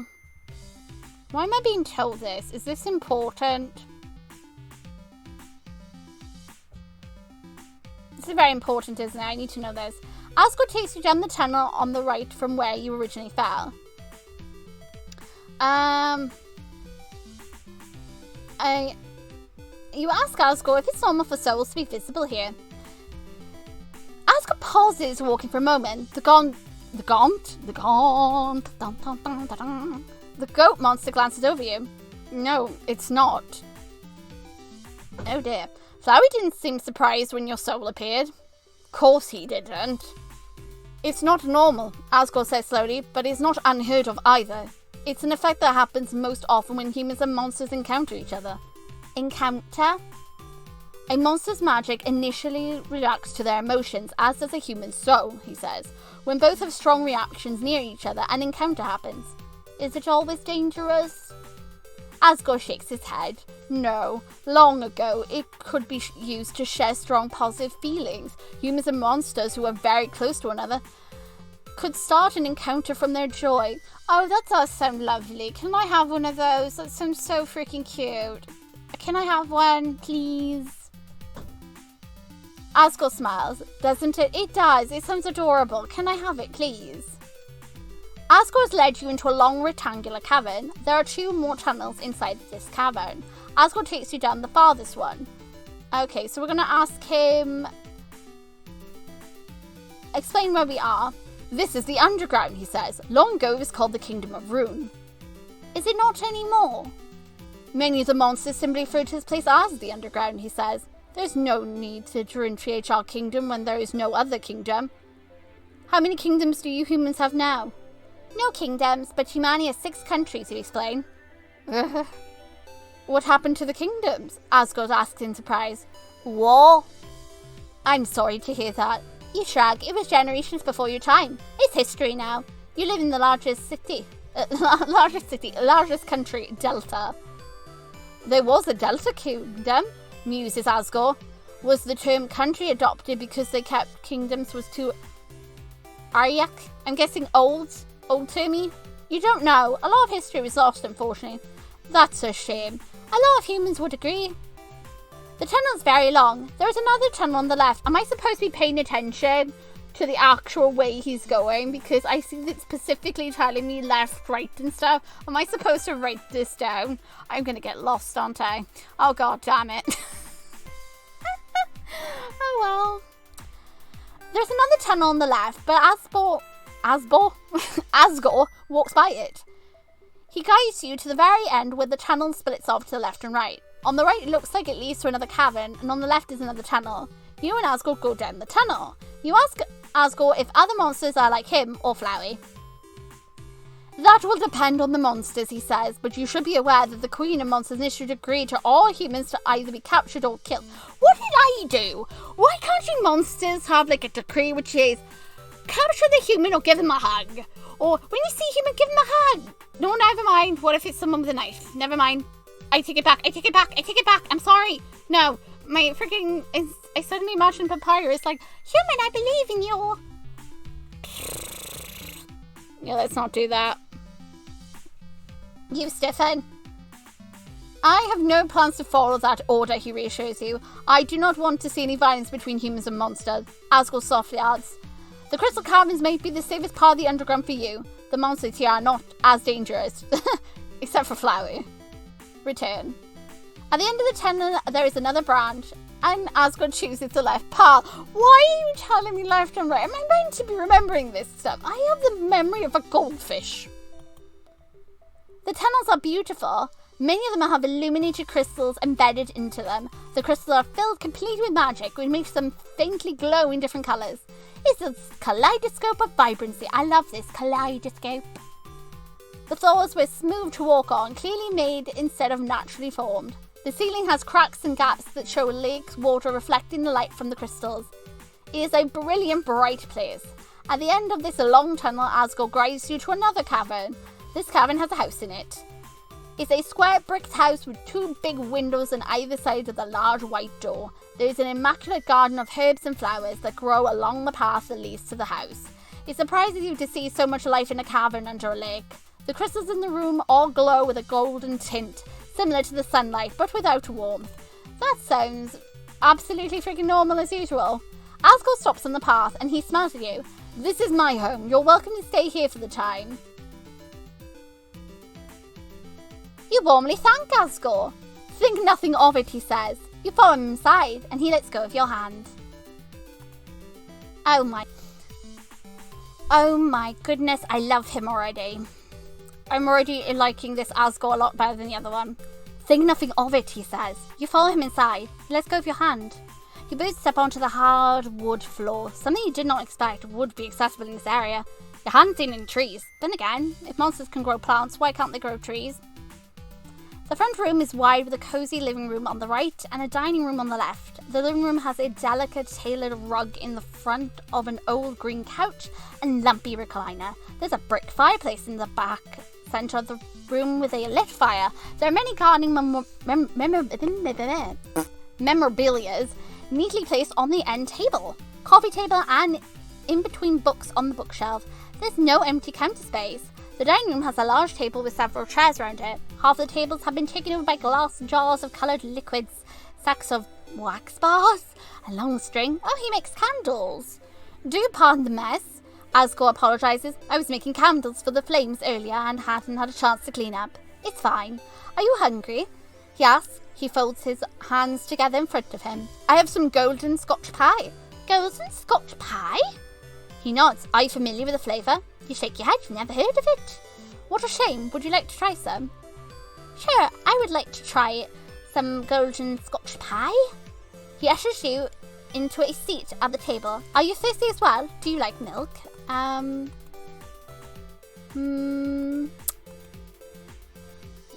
A: Why am I being told this? Is this important? This is very important, isn't it? I need to know this. ASGORE takes you down the tunnel on the right from where you originally fell. You ask ASGORE if it's normal for souls to be visible here. ASGORE pauses, walking for a moment. The goat monster glances over you. No, it's not. Oh dear. Flowey didn't seem surprised when your soul appeared. Of course he didn't. It's not normal, ASGORE says slowly, but it's not unheard of either. It's an effect that happens most often when humans and monsters encounter each other. Encounter? A monster's magic initially reacts to their emotions, as does a human's soul, he says. When both have strong reactions near each other, an encounter happens. Is it always dangerous? ASGORE shakes his head. No. Long ago, it could be used to share strong positive feelings. Humans and monsters who are very close to one another could start an encounter from their joy. Oh, that does sound lovely. Can I have one of those? That sounds so freaking cute. Can I have one, please? ASGORE smiles. Doesn't it? It does. It sounds adorable. Can I have it, please? ASGORE has led you into a long rectangular cavern. There are 2 more tunnels inside this cavern. ASGORE takes you down the farthest one. Okay, so we're going to ask him... Explain where we are. This is the underground, he says. Long ago it was called the Kingdom of Ruin. Is it not anymore? Many of the monsters simply refer to this place as the underground, he says. There's no need to differentiate our kingdom when there is no other kingdom. How many kingdoms do you humans have now? No kingdoms, but humanity has 6 countries, you explain. What happened to the kingdoms? ASGORE asks in surprise. War? I'm sorry to hear that. You shrug. It was generations before your time. It's history now. You live in the largest country, Delta. There was a Delta kingdom, muses ASGORE. Was the term country adopted because they kept kingdoms was too archaic? I'm guessing old-termy? You don't know. A lot of history was lost, unfortunately. That's a shame. A lot of humans would agree. The tunnel's very long. There is another tunnel on the left. Am I supposed to be paying attention to the actual way he's going? Because I see it specifically telling me left, right and stuff. Am I supposed to write this down? I'm going to get lost, aren't I? Oh, god damn it. Oh, well. There's another tunnel on the left, but ASGORE walks by it. He guides you to the very end where the tunnel splits off to the left and right. On the right, it looks like it leads to another cavern, and on the left is another tunnel. You and ASGORE go down the tunnel. You ask ASGORE if other monsters are like him or Flowey. That will depend on the monsters, he says, but you should be aware that the Queen of Monsters initially agreed to all humans to either be captured or killed. What did I do? Why can't you monsters have like a decree which is capture the human or give him a hug. Or when you see a human, give him a hug. No, never mind. What if it's someone with a knife? Never mind. I take it back. I take it back. I take it back. I'm sorry. No, my freaking... I suddenly imagined Papyrus like, human, I believe in you. Yeah, let's not do that. You, Stefan. I have no plans to follow that order, he reassures you. I do not want to see any violence between humans and monsters. ASGORE softly adds, the crystal caverns may be the safest part of the underground for you. The monsters here are not as dangerous. Except for Flowey. Return. At the end of the tunnel, there is another branch, and ASGORE chooses the left path. Why are you telling me left and right? Am I meant to be remembering this stuff? I have the memory of a goldfish. The tunnels are beautiful. Many of them have illuminated crystals embedded into them. The crystals are filled completely with magic, which makes them faintly glow in different colours. It's a kaleidoscope of vibrancy. I love this kaleidoscope. The floors were smooth to walk on, clearly made instead of naturally formed. The ceiling has cracks and gaps that show lake's water reflecting the light from the crystals. It is a brilliant, bright place. At the end of this long tunnel, ASGORE guides you to another cavern. This cavern has a house in it. It's a square bricked house with 2 big windows on either side of the large white door. There is an immaculate garden of herbs and flowers that grow along the path that leads to the house. It surprises you to see so much life in a cavern under a lake. The crystals in the room all glow with a golden tint, similar to the sunlight, but without warmth. That sounds absolutely freaking normal as usual. ASGORE stops on the path and he smiles at you. This is my home. You're welcome to stay here for the time. You warmly thank ASGORE. Think nothing of it, he says. You follow him inside, and he lets go of your hand. Oh my goodness, I love him already. I'm already liking this ASGORE a lot better than the other one. Think nothing of it, he says. You follow him inside, he lets go of your hand. You both step onto the hard wood floor, something you did not expect would be accessible in this area. You hadn't seen any trees. Then again, if monsters can grow plants, why can't they grow trees? The front room is wide with a cozy living room on the right and a dining room on the left. The living room has a delicate tailored rug in the front of an old green couch and lumpy recliner. There's a brick fireplace in the back centre of the room with a lit fire. There are many gardening memorabilia neatly placed on the end table, coffee table, and in between books on the bookshelf. There's no empty counter space. The dining room has a large table with several chairs around it. Half the tables have been taken over by glass jars of coloured liquids, sacks of wax bars, a long string. Oh, he makes candles. Do pardon the mess. ASGORE apologises. I was making candles for the flames earlier and hadn't had a chance to clean up. It's fine. Are you hungry? Yes. He folds his hands together in front of him. I have some golden Scotch pie. Golden Scotch pie? He nods. Are you familiar with the flavour? You shake your head. You've never heard of it. What a shame. Would you like to try some? Sure, I would like to try some golden Scotch pie. He ushers you into a seat at the table. Are you thirsty as well? Do you like milk? Does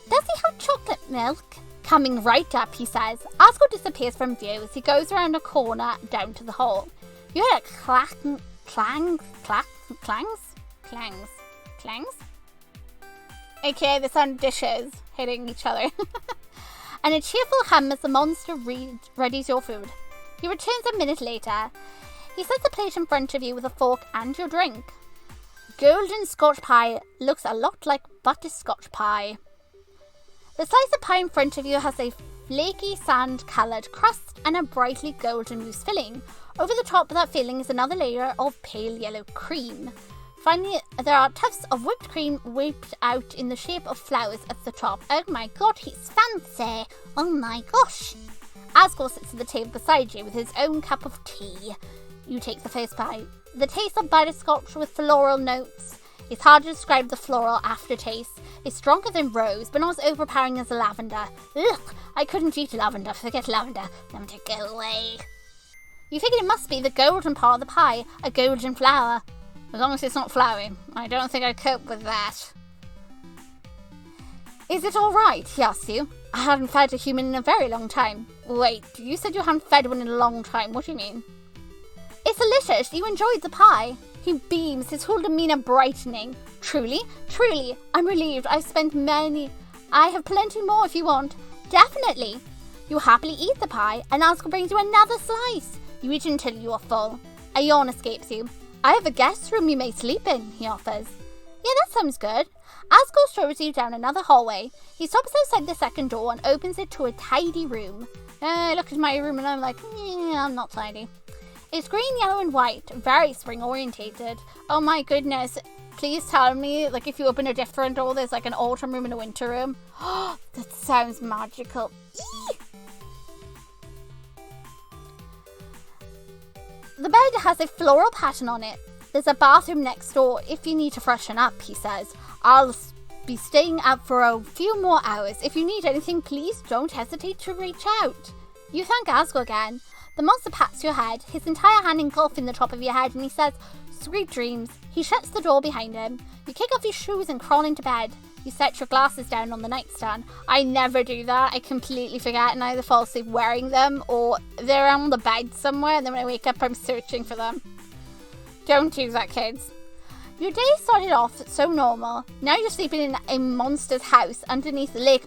A: he have chocolate milk? Coming right up, he says. ASGORE disappears from view as he goes around a corner down to the hall. You hear a clangs? Okay, the sound of dishes hitting each other. And a cheerful hum as the monster readies your food. He returns a minute later. He sets a plate in front of you with a fork and your drink. Golden Scotch pie looks a lot like butterscotch pie. The slice of pie in front of you has a flaky sand-coloured crust and a brightly golden mousse filling. Over the top of that filling is another layer of pale yellow cream. Finally, there are tufts of whipped cream whipped out in the shape of flowers at the top. Oh my god, he's fancy! Oh my gosh! ASGORE sits at the table beside you with his own cup of tea. You take the first bite. The taste of butterscotch with floral notes. It's hard to describe the floral aftertaste. It's stronger than rose, but not as overpowering as lavender. Ugh, I couldn't eat lavender. Forget lavender. Lavender, go away. You figured it must be the golden part of the pie, a golden flower. As long as it's not flowery. I don't think I'd cope with that. Is it alright? He asks you. I haven't fed a human in a very long time. Wait, you said you hadn't fed one in a long time. What do you mean? It's delicious. You enjoyed the pie. He beams, his whole demeanor brightening. Truly, truly, I'm relieved. I have plenty more if you want. Definitely. You happily eat the pie, and ASGORE brings you another slice. You eat until you are full. A yawn escapes you. I have a guest room you may sleep in, he offers. Yeah, that sounds good. ASGORE shows you down another hallway. He stops outside the second door and opens it to a tidy room. I look at my room and I'm like, I'm not tidy. It's green, yellow, and white, very spring-orientated. Oh my goodness. Please tell me, like, if you open a different door, there's like an autumn room and a winter room. Oh, that sounds magical. Eee! The bed has a floral pattern on it. There's a bathroom next door if you need to freshen up, he says. I'll be staying up for a few more hours. If you need anything, please don't hesitate to reach out. You thank ASGORE again. The monster pats your head, his entire hand engulfing the top of your head, and he says, sweet dreams. He shuts the door behind him. You kick off your shoes and crawl into bed. You set your glasses down on the nightstand. I never do that. I completely forget and either fall asleep wearing them or they're on the bed somewhere, and then when I wake up, I'm searching for them. Don't do that, kids. Your day started off so normal. Now you're sleeping in a monster's house underneath the lake.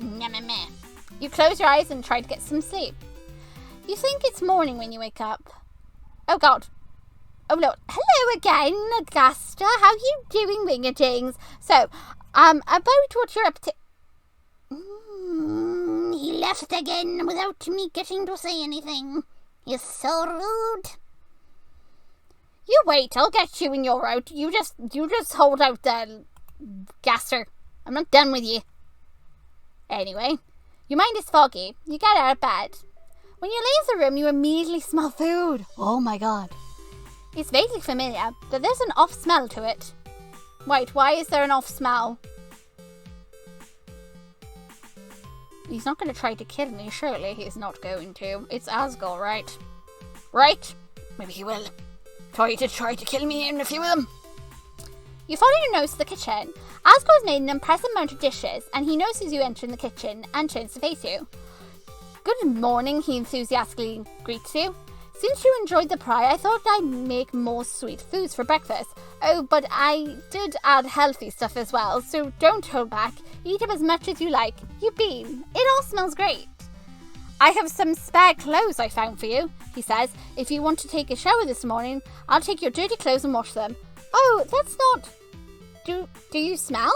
A: You close your eyes and try to get some sleep. You think it's morning when you wake up. Oh god. Oh no. Hello again, Augusta. How you doing, Wingadings? So, about what you're up to... he left again without me getting to say anything. You're so rude. You wait, I'll get you when you're out. You just hold out there, Gaster. I'm not done with you. Anyway, your mind is foggy. You get out of bed. When you leave the room, you immediately smell food. Oh my god. It's vaguely familiar, but there's an off smell to it. Wait, why is there an off smell? He's not going to try to kill me, surely he's not going to. It's ASGORE, right? Right? Maybe he will. Try to kill me in a few of them. You follow your nose to the kitchen. ASGORE's made an impressive amount of dishes, and he notices you enter in the kitchen and turns to face you. Good morning, he enthusiastically greets you. Since you enjoyed the pie, I thought I'd make more sweet foods for breakfast. Oh, but I did add healthy stuff as well, so don't hold back. Eat up as much as you like. You beam. It all smells great. I have some spare clothes I found for you, he says. If you want to take a shower this morning, I'll take your dirty clothes and wash them. Oh, that's not... Do you smell?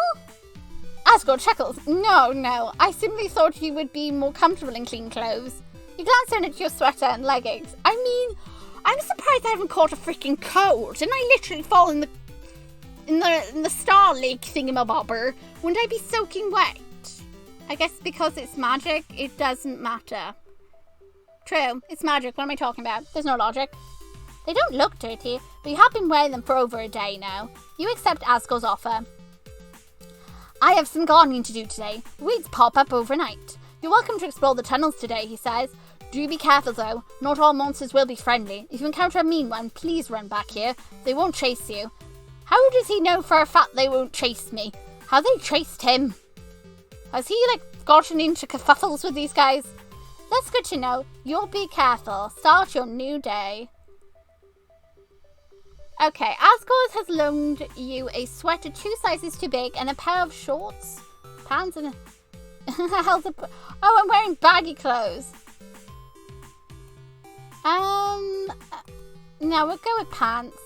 A: ASGORE chuckles. No. I simply thought you would be more comfortable in clean clothes. You glance down at your sweater and leggings. I mean, I'm surprised I haven't caught a freaking cold. Didn't I literally fall in the Star Lake thingamabobber? Wouldn't I be soaking wet? I guess because it's magic, it doesn't matter. True, it's magic. What am I talking about? There's no logic. They don't look dirty, but you have been wearing them for over a day now. You accept ASGORE's offer. I have some gardening to do today. Weeds pop up overnight. You're welcome to explore the tunnels today, he says. Do be careful though. Not all monsters will be friendly. If you encounter a mean one, please run back here. They won't chase you. How does he know for a fact they won't chase me? Have they chased him? Has he, gotten into kerfuffles with these guys? That's good to know. You'll be careful. Start your new day. Okay, ASGORE has loaned you a sweater 2 sizes too big and a pair of shorts, pants, and oh, I'm wearing baggy clothes. Now we'll go with pants.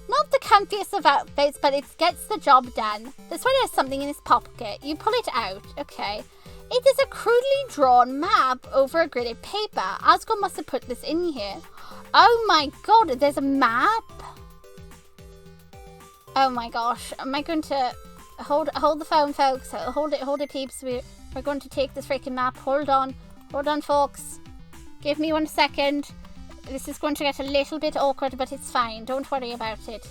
A: Not the comfiest of outfits, but it gets the job done. The sweater has something in its pocket. You pull it out. Okay. It is a crudely drawn map over a gridded paper. ASGORE must have put this in here. Oh my god, there's a map? Oh my gosh. Am I going to... Hold the phone, folks. Hold it, peeps. We're going to take this freaking map. Hold on, folks. Give me 1 second. This is going to get a little bit awkward, but it's fine. Don't worry about it.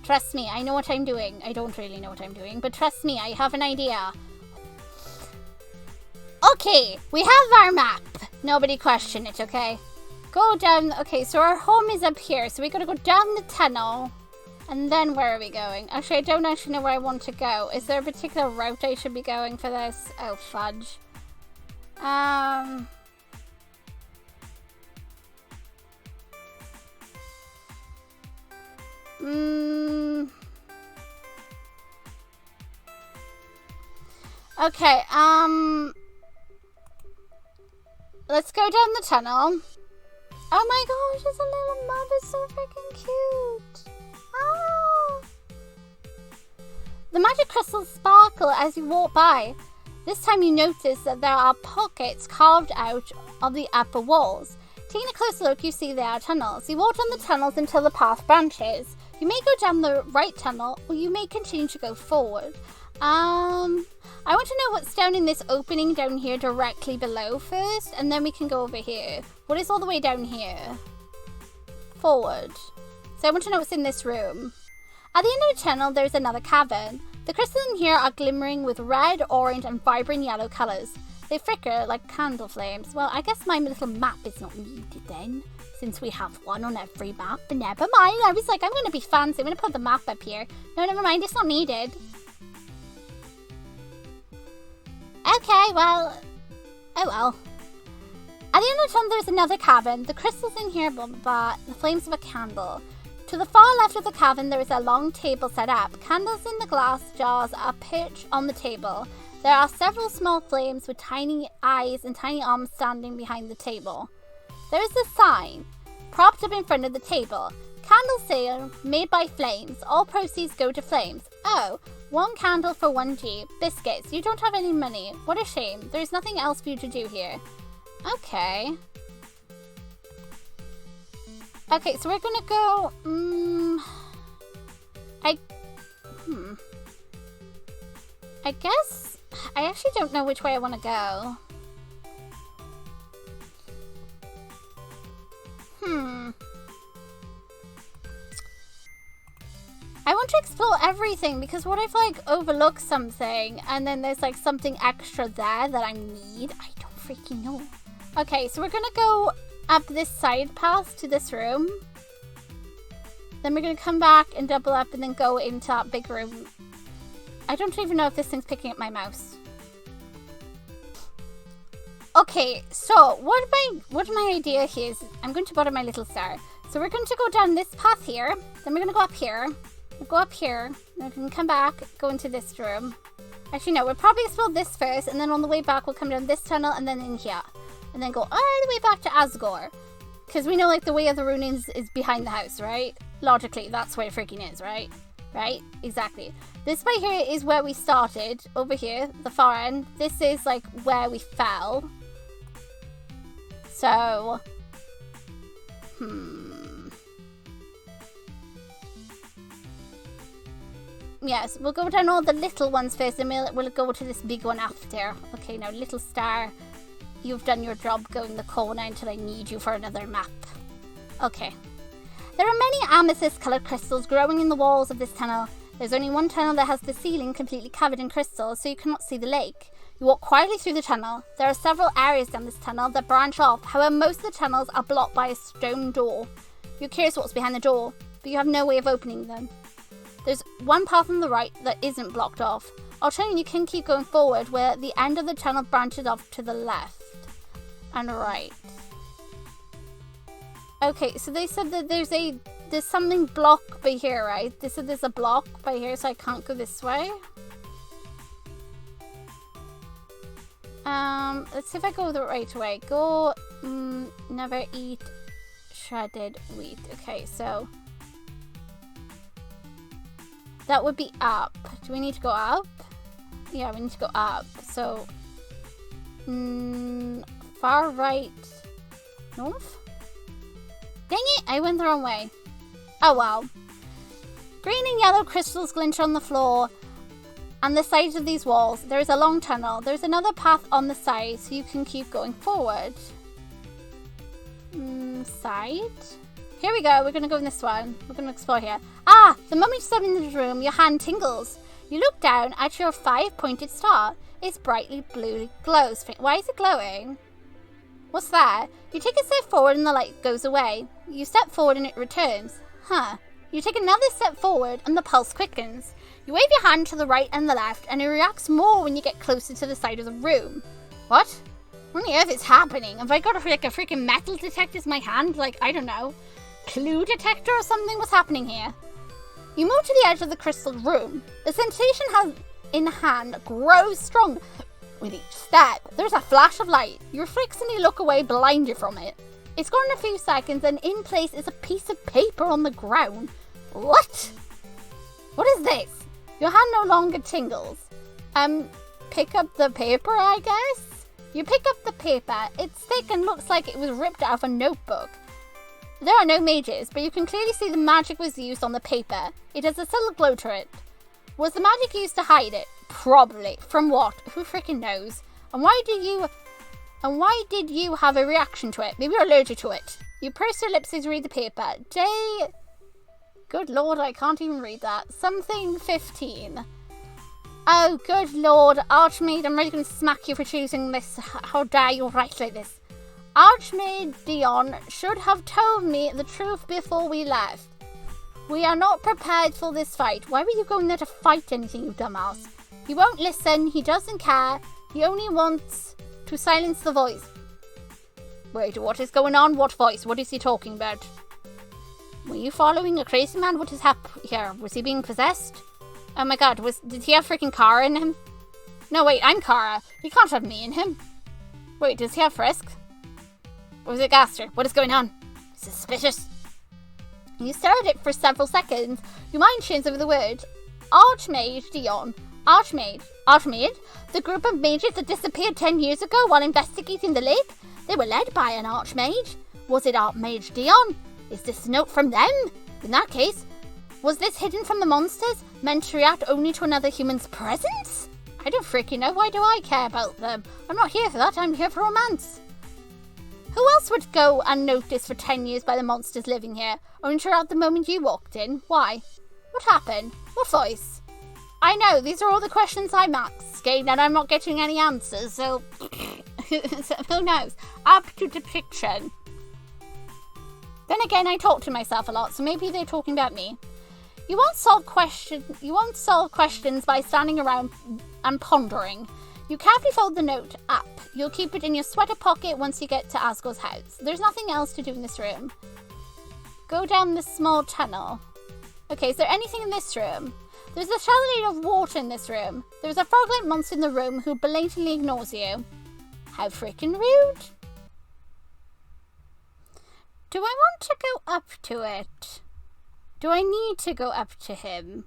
A: Trust me, I know what I'm doing. I don't really know what I'm doing, but trust me, I have an idea. Okay, we have our map. Nobody question it, okay? Go down. Okay, so our home is up here. So we got to go down the tunnel. And then where are we going? Actually, I don't actually know where I want to go. Is there a particular route I should be going for this? Oh, fudge. Okay, let's go down the tunnel. Oh my gosh, it's a little mob. It's so freaking cute. Ah. The magic crystals sparkle as you walk by. This time you notice that there are pockets carved out of the upper walls. Taking a closer look, you see there are tunnels. You walk down the tunnels until the path branches. You may go down the right tunnel, or you may continue to go forward. I want to know what's down in this opening down here directly below first, and then we can go over here. What is all the way down here? Forward. So I want to know what's in this room. At the end of the tunnel, there's another cavern. The crystals in here are glimmering with red, orange, and vibrant yellow colours. They flicker like candle flames. Well, I guess my little map is not needed then, since we have one on every map. But never mind. I was like, I'm going to be fancy. I'm going to put the map up here. No, never mind. It's not needed. Okay, well, oh well. At the end of the tunnel, there's another cavern. The crystals in here, blah, blah, blah, the flames of a candle. To the far left of the cavern, there is a long table set up. Candles in the glass jars are perched on the table. There are several small flames with tiny eyes and tiny arms standing behind the table. There is a sign propped up in front of the table. Candle sale made by flames. All proceeds go to flames. Oh. 1 candle for 1G. Biscuits. You don't have any money. What a shame. There's nothing else for you to do here. Okay. Okay, so we're gonna go... I guess... I actually don't know which way I want to go. I want to explore everything, because what if like overlook something and then there's like something extra there that I need? I don't freaking know. Okay, so we're gonna go up this side path to this room. Then we're gonna come back and double up and then go into that big room. I don't even know if this thing's picking up my mouse. Okay, so what my idea here is I'm going to bottom my little star. So we're going to go down this path here. Then we're gonna go up here. We'll go up here, then we can come back, go into this room. Actually, no, we'll probably explore this first, and then on the way back, we'll come down this tunnel, and then in here. And then go all the way back to ASGORE. Because we know, like, the way of the ruins is behind the house, right? Logically, that's where it freaking is, right? Right? Exactly. This way here is where we started, over here, the far end. This is, like, where we fell. So... Yes, we'll go down all the little ones first, and we'll go to this big one after. Okay, now, little star, you've done your job going the corner until I need you for another map. Okay. There are many amethyst-coloured crystals growing in the walls of this tunnel. There's only one tunnel that has the ceiling completely covered in crystals, so you cannot see the lake. You walk quietly through the tunnel. There are several areas down this tunnel that branch off. However, most of the tunnels are blocked by a stone door. You're curious what's behind the door, but you have no way of opening them. There's one path on the right that isn't blocked off. Alternatively, you can keep going forward where the end of the tunnel branches off to the left and right. Okay, so they said that there's something blocked by here, right? They said there's a block by here, so I can't go this way. Let's see if I go the right way. Go, never eat shredded wheat. Okay, so... that would be up. Do we need to go up? Yeah, we need to go up. So, far right, north? Dang it, I went the wrong way. Oh well. Green and yellow crystals glint on the floor and the sides of these walls. There is a long tunnel. There's another path on the side, so you can keep going forward. Side? Here we go. We're going to go in this one. We're going to explore here. Ah! The moment you step into the room, your hand tingles. You look down at your 5-pointed star. It's brightly blue. Glows. Why is it glowing? What's that? You take a step forward and the light goes away. You step forward and it returns. Huh. You take another step forward and the pulse quickens. You wave your hand to the right and the left and it reacts more when you get closer to the side of the room. What? What on earth is happening? Have I got like a freaking metal detector in my hand? Like, I don't know. Clue detector or something? What's happening here? You move to the edge of the crystal room. The sensation in hand grows strong with each step. There's a flash of light. You reflexively look away, blinded from it. It's gone in a few seconds, and in place is a piece of paper on the ground. What? What is this? Your hand no longer tingles. Pick up the paper, I guess? You pick up the paper. It's thick and looks like it was ripped out of a notebook. There are no mages, but you can clearly see the magic was used on the paper. It has a subtle glow to it. Was the magic used to hide it? Probably. From what? Who freaking knows? And why did you have a reaction to it? Maybe you're allergic to it. You purse your lips as you read the paper. Good lord, I can't even read that. Something 15. Oh, good lord, Archmaid, I'm really going to smack you for choosing this. How dare you write like this? Archmaid Dion should have told me the truth before we left. We are not prepared for this fight. Why were you going there to fight anything, you dumbass? He won't listen. He doesn't care. He only wants to silence the voice. Wait, what is going on? What voice? What is he talking about? Were you following a crazy man? What is happening here? Was he being possessed? Oh my god, did he have freaking Chara in him? No, wait, I'm Chara. He can't have me in him. Wait, does he have Frisk? Or is it Gaster? What is going on? Suspicious. You stare at it for several seconds. Your mind churns over the word. Archmage Dion. Archmage? The group of mages that disappeared 10 years ago while investigating the lake? They were led by an Archmage. Was it Archmage Dion? Is this a note from them? In that case, was this hidden from the monsters? Meant to react only to another human's presence? I don't freaking know. Why do I care about them? I'm not here for that. I'm here for romance. Who else would go unnoticed for 10 years by the monsters living here? Only to react the moment you walked in? Why? What happened? What voice? I know, these are all the questions I'm asking, and I'm not getting any answers, so who knows? Up to depiction. Then again, I talk to myself a lot, so maybe they're talking about me. You won't solve questions by standing around and pondering. You carefully fold the note up. You'll keep it in your sweater pocket once you get to ASGORE's house. There's nothing else to do in this room. Go down this small tunnel. Okay, is there anything in this room? There's a shallow of water in this room. There's a frog-like monster in the room who blatantly ignores you. How freaking rude. Do I want to go up to it? Do I need to go up to him?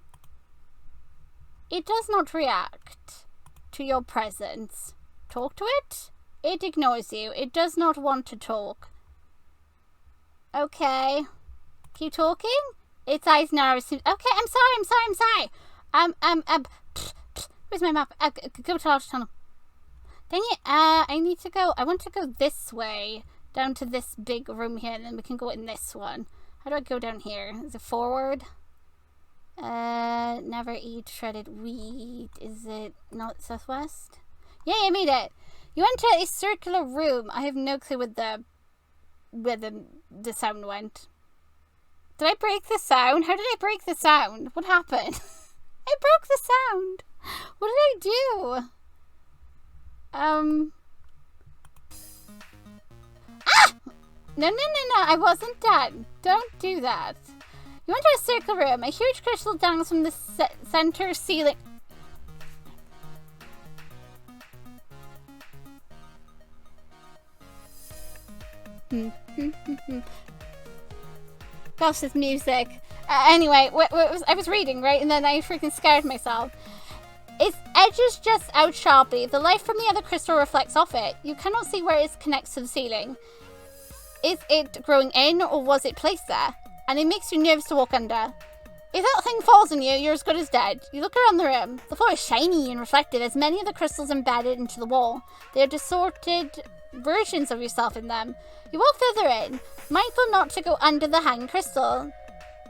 A: It does not react to your presence. Talk to it? It ignores you. It does not want to talk. Okay. Keep talking? Its eyes narrow. Okay, I'm sorry. Where's my map? Go to large tunnel. Dang it, I need to go. I want to go this way. Down to this big room here, and then we can go in this one. How do I go down here? Is it forward? Never eat shredded wheat. Is it not southwest? Yay, I made it! You enter a circular room. I have no clue where the sound went. Did I break the sound? How did I break the sound? What happened? I broke the sound. What did I do? No, I wasn't done. Don't do that. You enter a circle room. A huge crystal dangles from the center ceiling. Gosh, this music. Anyway, I was reading, right? And then I freaking scared myself. Its edges just out sharply. The light from the other crystal reflects off it. You cannot see where it connects to the ceiling. Is it growing in, or was it placed there? And it makes you nervous to walk under. If that thing falls on you, you're as good as dead. You look around the room. The floor is shiny and reflective as many of the crystals embedded into the wall. They are distorted versions of yourself in them. You walk further in, mindful not to go under the hanging crystal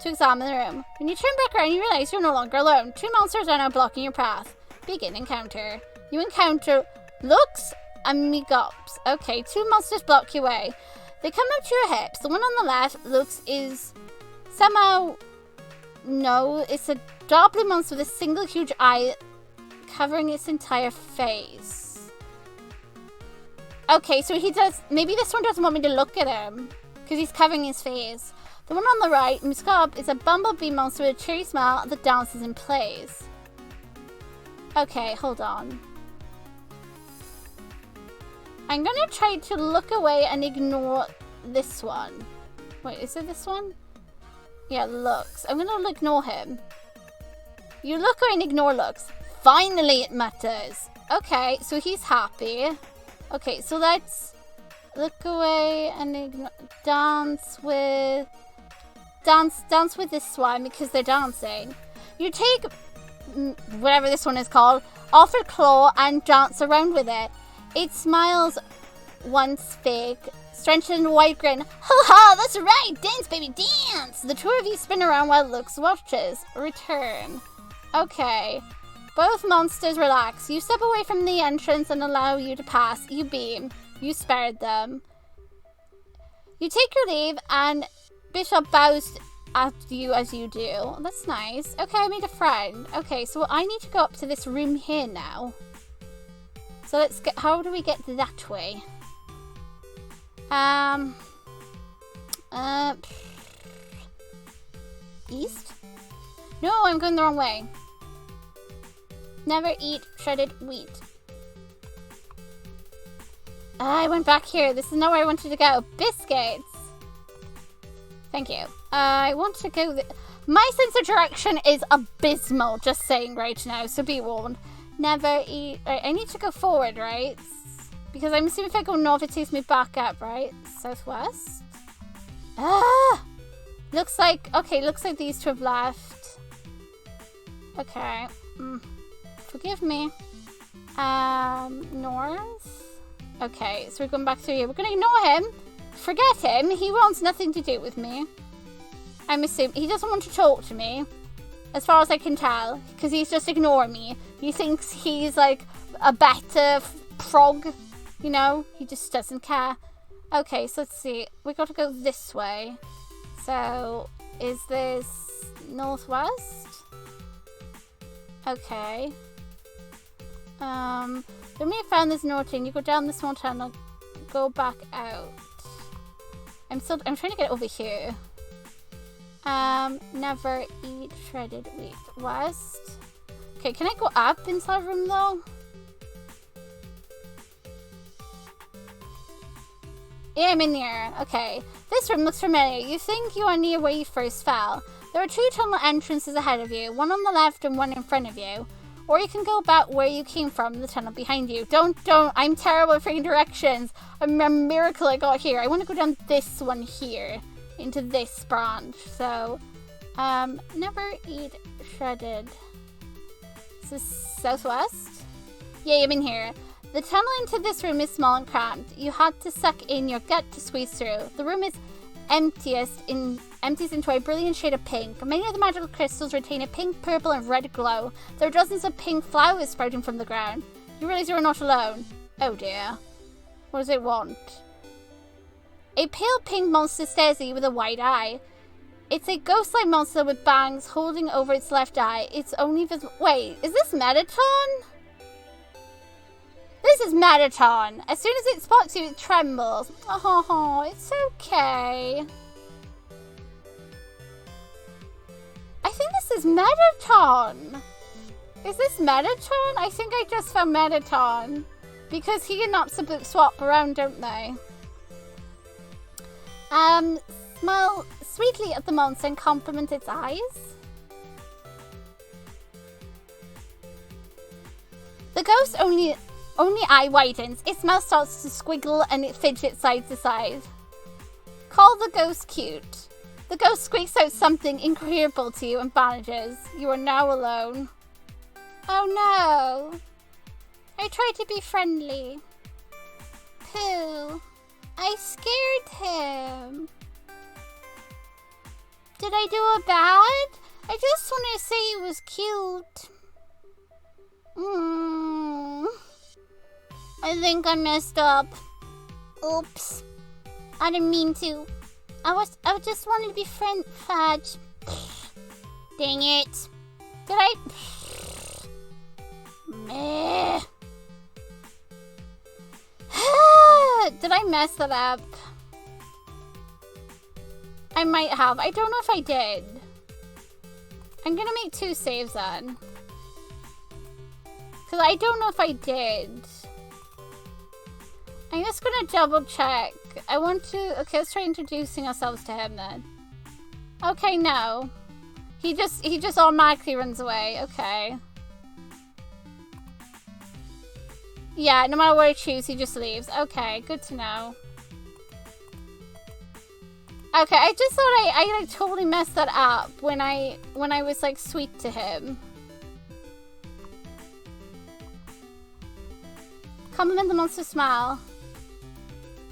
A: to examine the room. When you turn back around, you realize you're no longer alone. Two monsters are now blocking your path. Begin encounter. You encounter Lux and Migops. Okay, two monsters block your way. They come up to your hips. The one on the left, Lux, is somehow... No, it's a dark blue monster with a single huge eye covering its entire face. Okay, so he does... Maybe this one doesn't want me to look at him because he's covering his face. The one on the right, Muscob, is a bumblebee monster with a cheery smile that dances and plays. Okay, hold on. I'm gonna try to look away and ignore this one. Wait, is it this one? Yeah, looks. I'm gonna ignore him. You look away and ignore looks. Finally it matters. Okay, so he's happy. Okay, so let's look away and ignore, dance with this one because they're dancing. You take whatever this one is called off her claw and dance around with it. It smiles once fake, strengthened a wide grin. Ha ha, that's right, dance baby, dance! The two of you spin around while Looks watches. Return. Okay. Both monsters relax. You step away from the entrance and allow you to pass. You beam. You spared them. You take your leave and Bishop bows at you as you do. That's nice. Okay, I made a friend. Okay, so I need to go up to this room here now. So let's get, how do we get that way? East? No, I'm going the wrong way. Never eat shredded wheat. I went back here. This is not where I wanted to go. Biscuits. Thank you. I want to go... My sense of direction is abysmal, just saying right now, so be warned. Never eat... I need to go forward, right? Because I'm assuming if I go north, it takes me back up, right? Southwest? Ah! Looks like... Okay, looks like these two have left. Okay. Forgive me. North? Okay, so we're going back through here. We're going to ignore him. Forget him. He wants nothing to do with me. I'm assuming he doesn't want to talk to me, as far as I can tell, because he's just ignoring me. He thinks he's like a better frog, you know? He just doesn't care. Okay, so let's see. We got to go this way. So, is this northwest? Okay. Then we found this northern. You go down this small tunnel, go back out. I'm trying to get over here. Never eat shredded wheat. West. Okay, can I go up inside the room though? Yeah, I'm in here. Okay. This room looks familiar. You think you are near where you first fell. There are two tunnel entrances ahead of you, one on the left and one in front of you. Or you can go back where you came from, the tunnel behind you. Don't. I'm terrible at freaking directions. I'm a miracle I got here. I want to go down this one here, into this branch. So, never eat shredded. This is southwest? Yeah, I'm in here. The tunnel into this room is small and cramped. You had to suck in your gut to squeeze through. The room is empties into a brilliant shade of pink. Many of the magical crystals retain a pink, purple, and red glow. There are dozens of pink flowers sprouting from the ground. You realize you are not alone. Oh dear. What does it want? A pale pink monster stares at you with a wide eye. It's a ghost-like monster with bangs holding over its left eye. It's only visible. Wait, is this Mettaton? This is Mettaton. As soon as it spots you, it trembles. Oh, it's okay. I think this is Mettaton. Is this Mettaton? I think I just found Mettaton. Because he and Underswap swap around, don't they? Smile sweetly at the monster and compliment its eyes. The ghost only eye widens. Its mouth starts to squiggle and it fidgets side to side. Call the ghost cute. The ghost squeaks out something incoherable to you and vanishes. You are now alone. Oh no. I tried to be friendly. Pooh. I scared him. Did I do a bad? I just want to say he was cute. I think I messed up. Oops. I didn't mean to. I just wanted to be fudge. Dang it. Did I? Meh. Did I mess that up? I might have. I don't know if I did. I'm gonna make 2 saves then. Because I don't know if I did. I'm just gonna double check. I want to... Okay, let's try introducing ourselves to him then. Okay, no. He just automatically runs away. Okay. Yeah, no matter what I choose, he just leaves. Okay, good to know. Okay, I just thought I like totally messed that up when I was like sweet to him. Compliment the monster smile.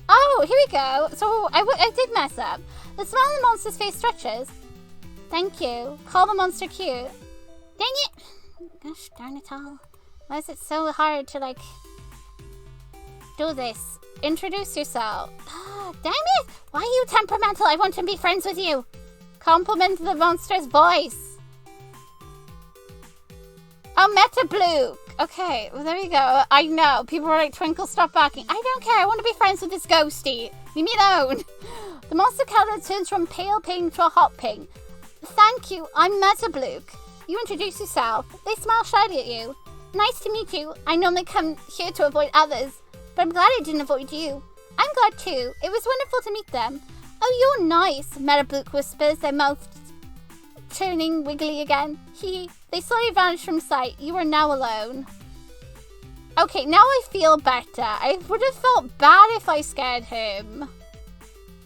A: Oh, here we go. So I did mess up. The smile on the monster's face stretches. Thank you. Call the monster cute. Dang it! Gosh darn it all. Why is it so hard to like do this? Introduce yourself. Oh, damn it! Why are you temperamental? I want to be friends with you. Compliment the monster's voice. Oh, METTABLOOK. Okay, well, there we go. I know. People are like, Twinkle, stop barking. I don't care. I want to be friends with this ghosty. Leave me alone. The monster color turns from pale pink to a hot pink. Thank you. I'm METTABLOOK. You introduce yourself. They smile shyly at you. Nice to meet you. I normally come here to avoid others, but I'm glad I didn't avoid you. I'm glad too. It was wonderful to meet them. Oh, you're nice, METTABLOOK whispers, their mouth turning wiggly again. They slowly vanish from sight. You are now alone. Okay, now I feel better. I would have felt bad if I scared him.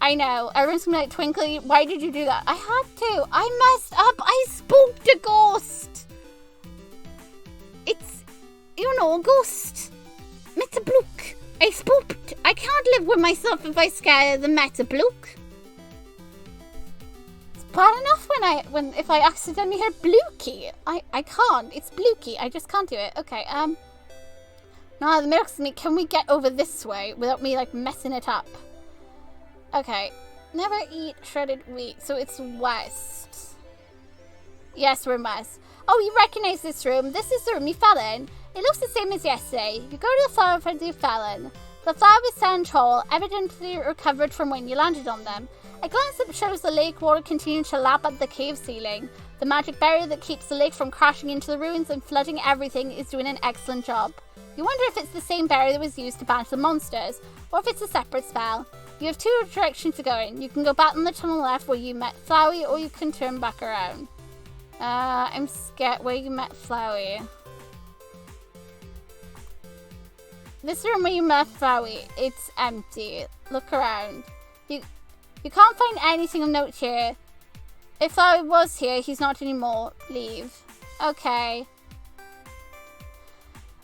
A: I know. Everyone's gonna be like, Twinkly, why did you do that? I had to. I messed up. I spooked a ghost. It's, you know, a ghost. METTABLOOK. I spooked. I can't live with myself if I scare the METTABLOOK. It's bad enough if I accidentally hear Blooky. I can't. It's Blooky. I just can't do it. Okay, now the mirror's me. Can we get over this way without me like messing it up? Okay. Never eat shredded wheat. So it's west. Yes, we're in west. Oh, you recognize this room. This is the room you fell in. It looks the same as yesterday. You go to the flower bed you fell in. The flowers stand tall, evidently recovered from when you landed on them. A glance up shows the lake water continuing to lap at the cave ceiling. The magic barrier that keeps the lake from crashing into the ruins and flooding everything is doing an excellent job. You wonder if it's the same barrier that was used to banish the monsters, or if it's a separate spell. You have 2 directions to go in. You can go back on the tunnel left where you met Flowey, or you can turn back around. I'm scared where you met Flowey. This room where you met Flowey, it's empty. Look around. You can't find anything of note here. If Flowey was here, he's not anymore. Leave. Okay.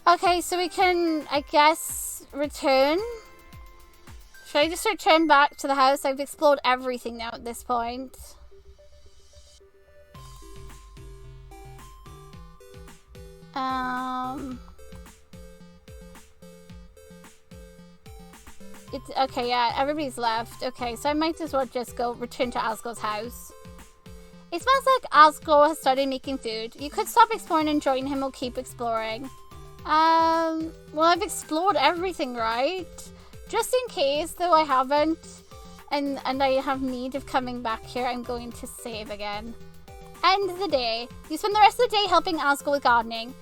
A: Okay, so we can, I guess, return. Should I just return back to the house? I've explored everything now at this point. It's okay, yeah, everybody's left. Okay, so I might as well just go return to ASGORE's house. It smells like ASGORE has started making food. You could stop exploring and join him or keep exploring. Well, I've explored everything, right? Just in case, though I haven't, and I have need of coming back here, I'm going to save again. End of the day. You spend the rest of the day helping ASGORE with gardening.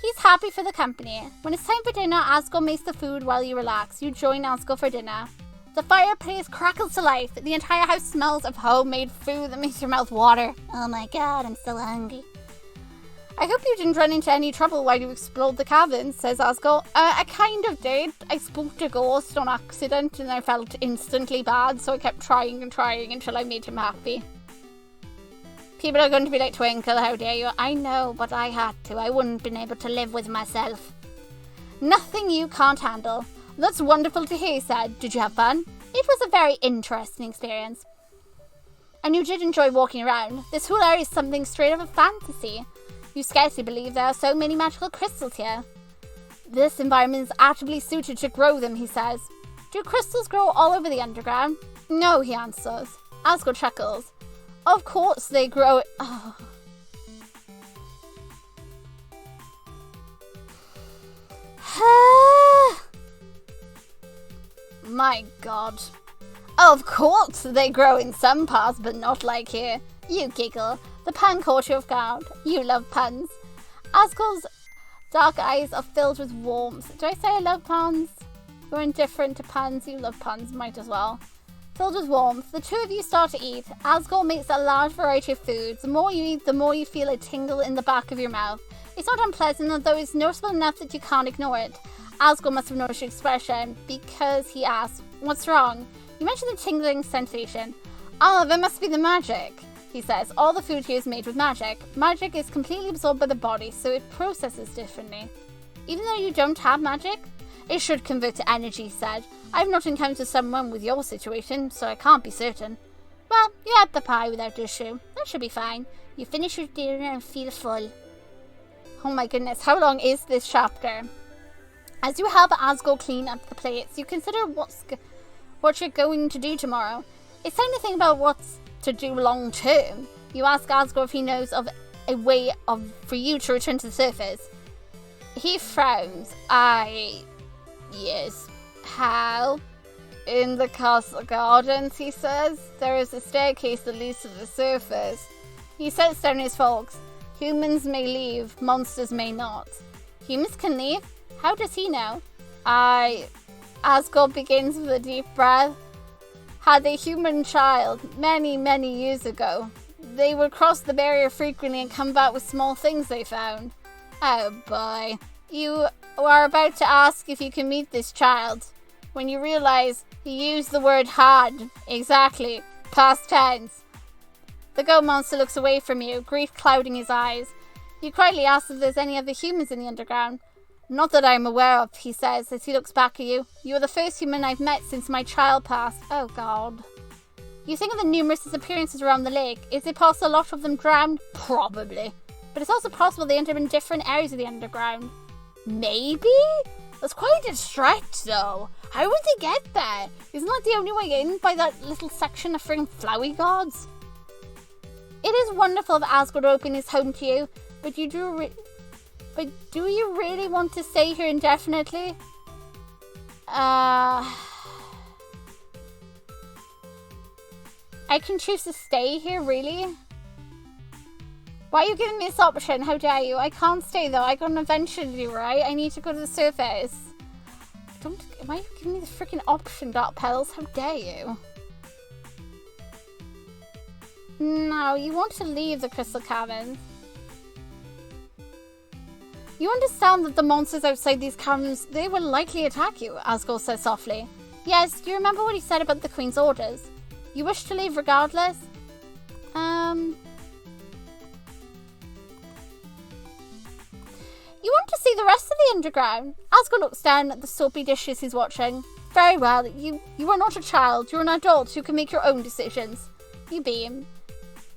A: He's happy for the company. When it's time for dinner, ASGORE makes the food while you relax. You join ASGORE for dinner. The fireplace crackles to life. The entire house smells of homemade food that makes your mouth water. Oh my god, I'm so hungry. I hope you didn't run into any trouble while you explored the caverns, says ASGORE. I kind of did. I spooked a ghost on accident and I felt instantly bad, so I kept trying and trying until I made him happy. People are going to be like, Twinkle, how dare you? I know, but I had to. I wouldn't have been able to live with myself. Nothing you can't handle. That's wonderful to hear, he said. Did you have fun? It was a very interesting experience. And you did enjoy walking around. This whole area is something straight out of fantasy. You scarcely believe there are so many magical crystals here. This environment is aptly suited to grow them, he says. Do crystals grow all over the underground? No, he answers. ASGORE chuckles. Of course they grow. Oh. My god. Of course, they grow in some parts, but not like here. You giggle. The pun caught you off guard. You love puns. ASGORE's dark eyes are filled with warmth. Do I say I love puns? You're indifferent to puns. You love puns. Might as well. Filled with warmth, the two of you start to eat. ASGORE makes a large variety of foods. The more you eat, the more you feel a tingle in the back of your mouth. It's not unpleasant, though it's noticeable enough that you can't ignore it. ASGORE must have noticed your expression, because he asks, "What's wrong?" You mentioned the tingling sensation. "Oh, that must be the magic," he says. "All the food here is made with magic. Magic is completely absorbed by the body, so it processes differently. Even though you don't have magic, it should convert to energy," he said. "I've not encountered someone with your situation, so I can't be certain." "Well, you had the pie without issue. That should be fine. You finish your dinner and feel full." Oh my goodness, how long is this chapter? As you help ASGORE clean up the plates, you consider what you're going to do tomorrow. It's time to think about what's to do long term. You ask ASGORE if he knows of a way for you to return to the surface. He frowns. Yes. How? "In the castle gardens," he says. "There is a staircase that leads to the surface." He sets down his forks. "Humans may leave, monsters may not." "Humans can leave? How does he know?" ASGORE begins with a deep breath. "Had a human child many, many years ago. They would cross the barrier frequently and come back with small things they found." "Oh boy. You are about to ask if you can meet this child, when you realize he used the word had. Exactly. Past tense." The goat monster looks away from you, grief clouding his eyes. You quietly ask if there's any other humans in the underground. "Not that I'm aware of," he says as he looks back at you. "You are the first human I've met since my child passed." Oh god. You think of the numerous disappearances around the lake. Is it possible a lot of them drowned? Probably. But it's also possible they end up in different areas of the underground. Maybe? That's quite a stretch though. How would they get there? Isn't that the only way in, by that little section of friggin' flowy gods? It is wonderful of ASGORE to open his home to you, but do you really want to stay here indefinitely? I can choose to stay here, really? Why are you giving me this option? How dare you? I can't stay though. I got an adventure to do, right? I need to go to the surface. Why are you giving me the freaking option, Dark Petals? How dare you? No, you want to leave the Crystal Caverns. You understand that the monsters outside these caverns, they will likely attack you, ASGORE says softly. Yes, do you remember what he said about the Queen's orders? You wish to leave regardless? You want to see the rest of the underground? ASGORE looks down at the soapy dishes he's watching. Very well, you are not a child, you're an adult who can make your own decisions. You beam.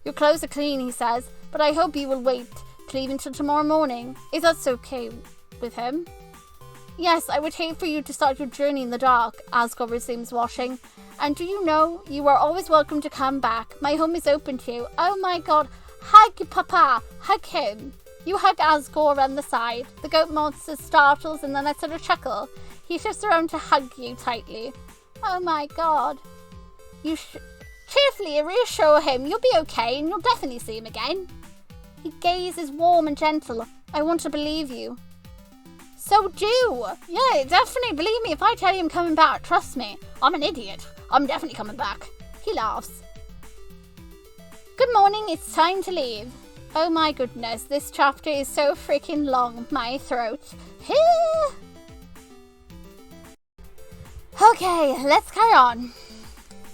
A: Your clothes are clean, he says, but I hope you will wait to leave until tomorrow morning. Is that okay with him? Yes, I would hate for you to start your journey in the dark, ASGORE resumes washing. And do you know, you are always welcome to come back. My home is open to you. Oh my god, hug Papa, hug him. You hug ASGORE around the side. The goat monster startles and then lets out a chuckle. He shifts around to hug you tightly. Oh my god. You cheerfully reassure him you'll be okay and you'll definitely see him again. His gaze is warm and gentle. I want to believe you. So do. Yeah, definitely believe me if I tell you I'm coming back. Trust me. I'm an idiot. I'm definitely coming back. He laughs. Good morning. It's time to leave. Oh my goodness. This chapter is so freaking long. My throat. Okay, let's carry on.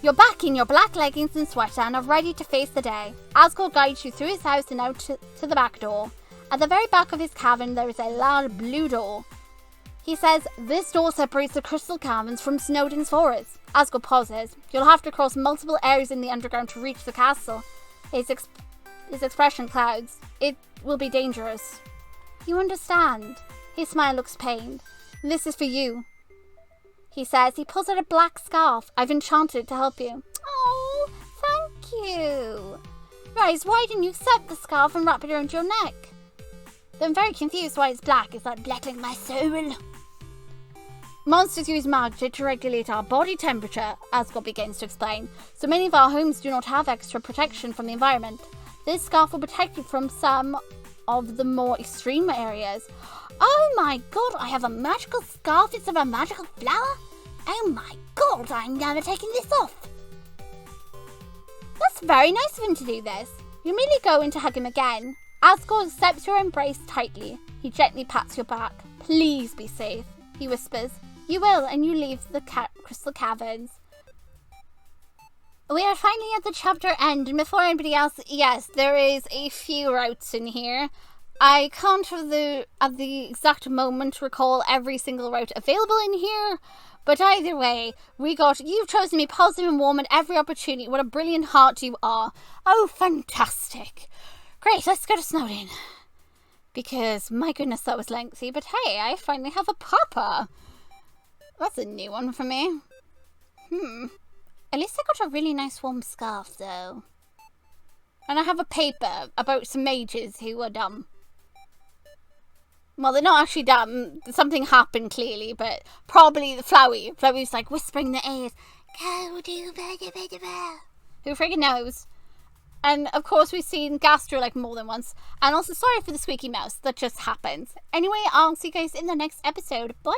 A: You're back in your black leggings and sweater and are ready to face the day. ASGORE guides you through his house and out to the back door. At the very back of his cavern, there is a large blue door. He says, this door separates the Crystal Caverns from Snowdin's Forest. ASGORE pauses. You'll have to cross multiple areas in the underground to reach the castle. His expression clouds. It will be dangerous. You understand. His smile looks pained. This is for you. He says. He pulls out a black scarf. I've enchanted it to help you. Oh, thank you. Rise, why didn't you accept the scarf and wrap it around your neck? I'm very confused why it's black. Is that black like my soul? Monsters use magic to regulate our body temperature, ASGORE begins to explain. So many of our homes do not have extra protection from the environment. This scarf will protect you from some of the more extreme areas. Oh my god, I have a magical scarf instead of a magical flower? Oh my god, I'm never taking this off. That's very nice of him to do this. You immediately go in to hug him again. ASGORE accepts your embrace tightly. He gently pats your back. Please be safe, he whispers. You will, and you leave the Crystal Caverns. We are finally at the chapter end, and before anybody else, yes, there is a few routes in here. I can't at the exact moment recall every single route available in here, but either way, you've chosen to be positive and warm at every opportunity. What a brilliant heart you are. Oh, fantastic. Great, let's go to Snowdin. Because, my goodness, that was lengthy, but hey, I finally have a papa. That's a new one for me. At least I got a really nice warm scarf, though. And I have a paper about some mages who are dumb. Well, they're not actually dumb. Something happened, clearly, but probably the Flowey. Flowey's like whispering the A's. Go do who friggin' knows? And, of course, we've seen Gastro, like, more than once. And also, sorry for the squeaky mouse. That just happens. Anyway, I'll see you guys in the next episode. Bye!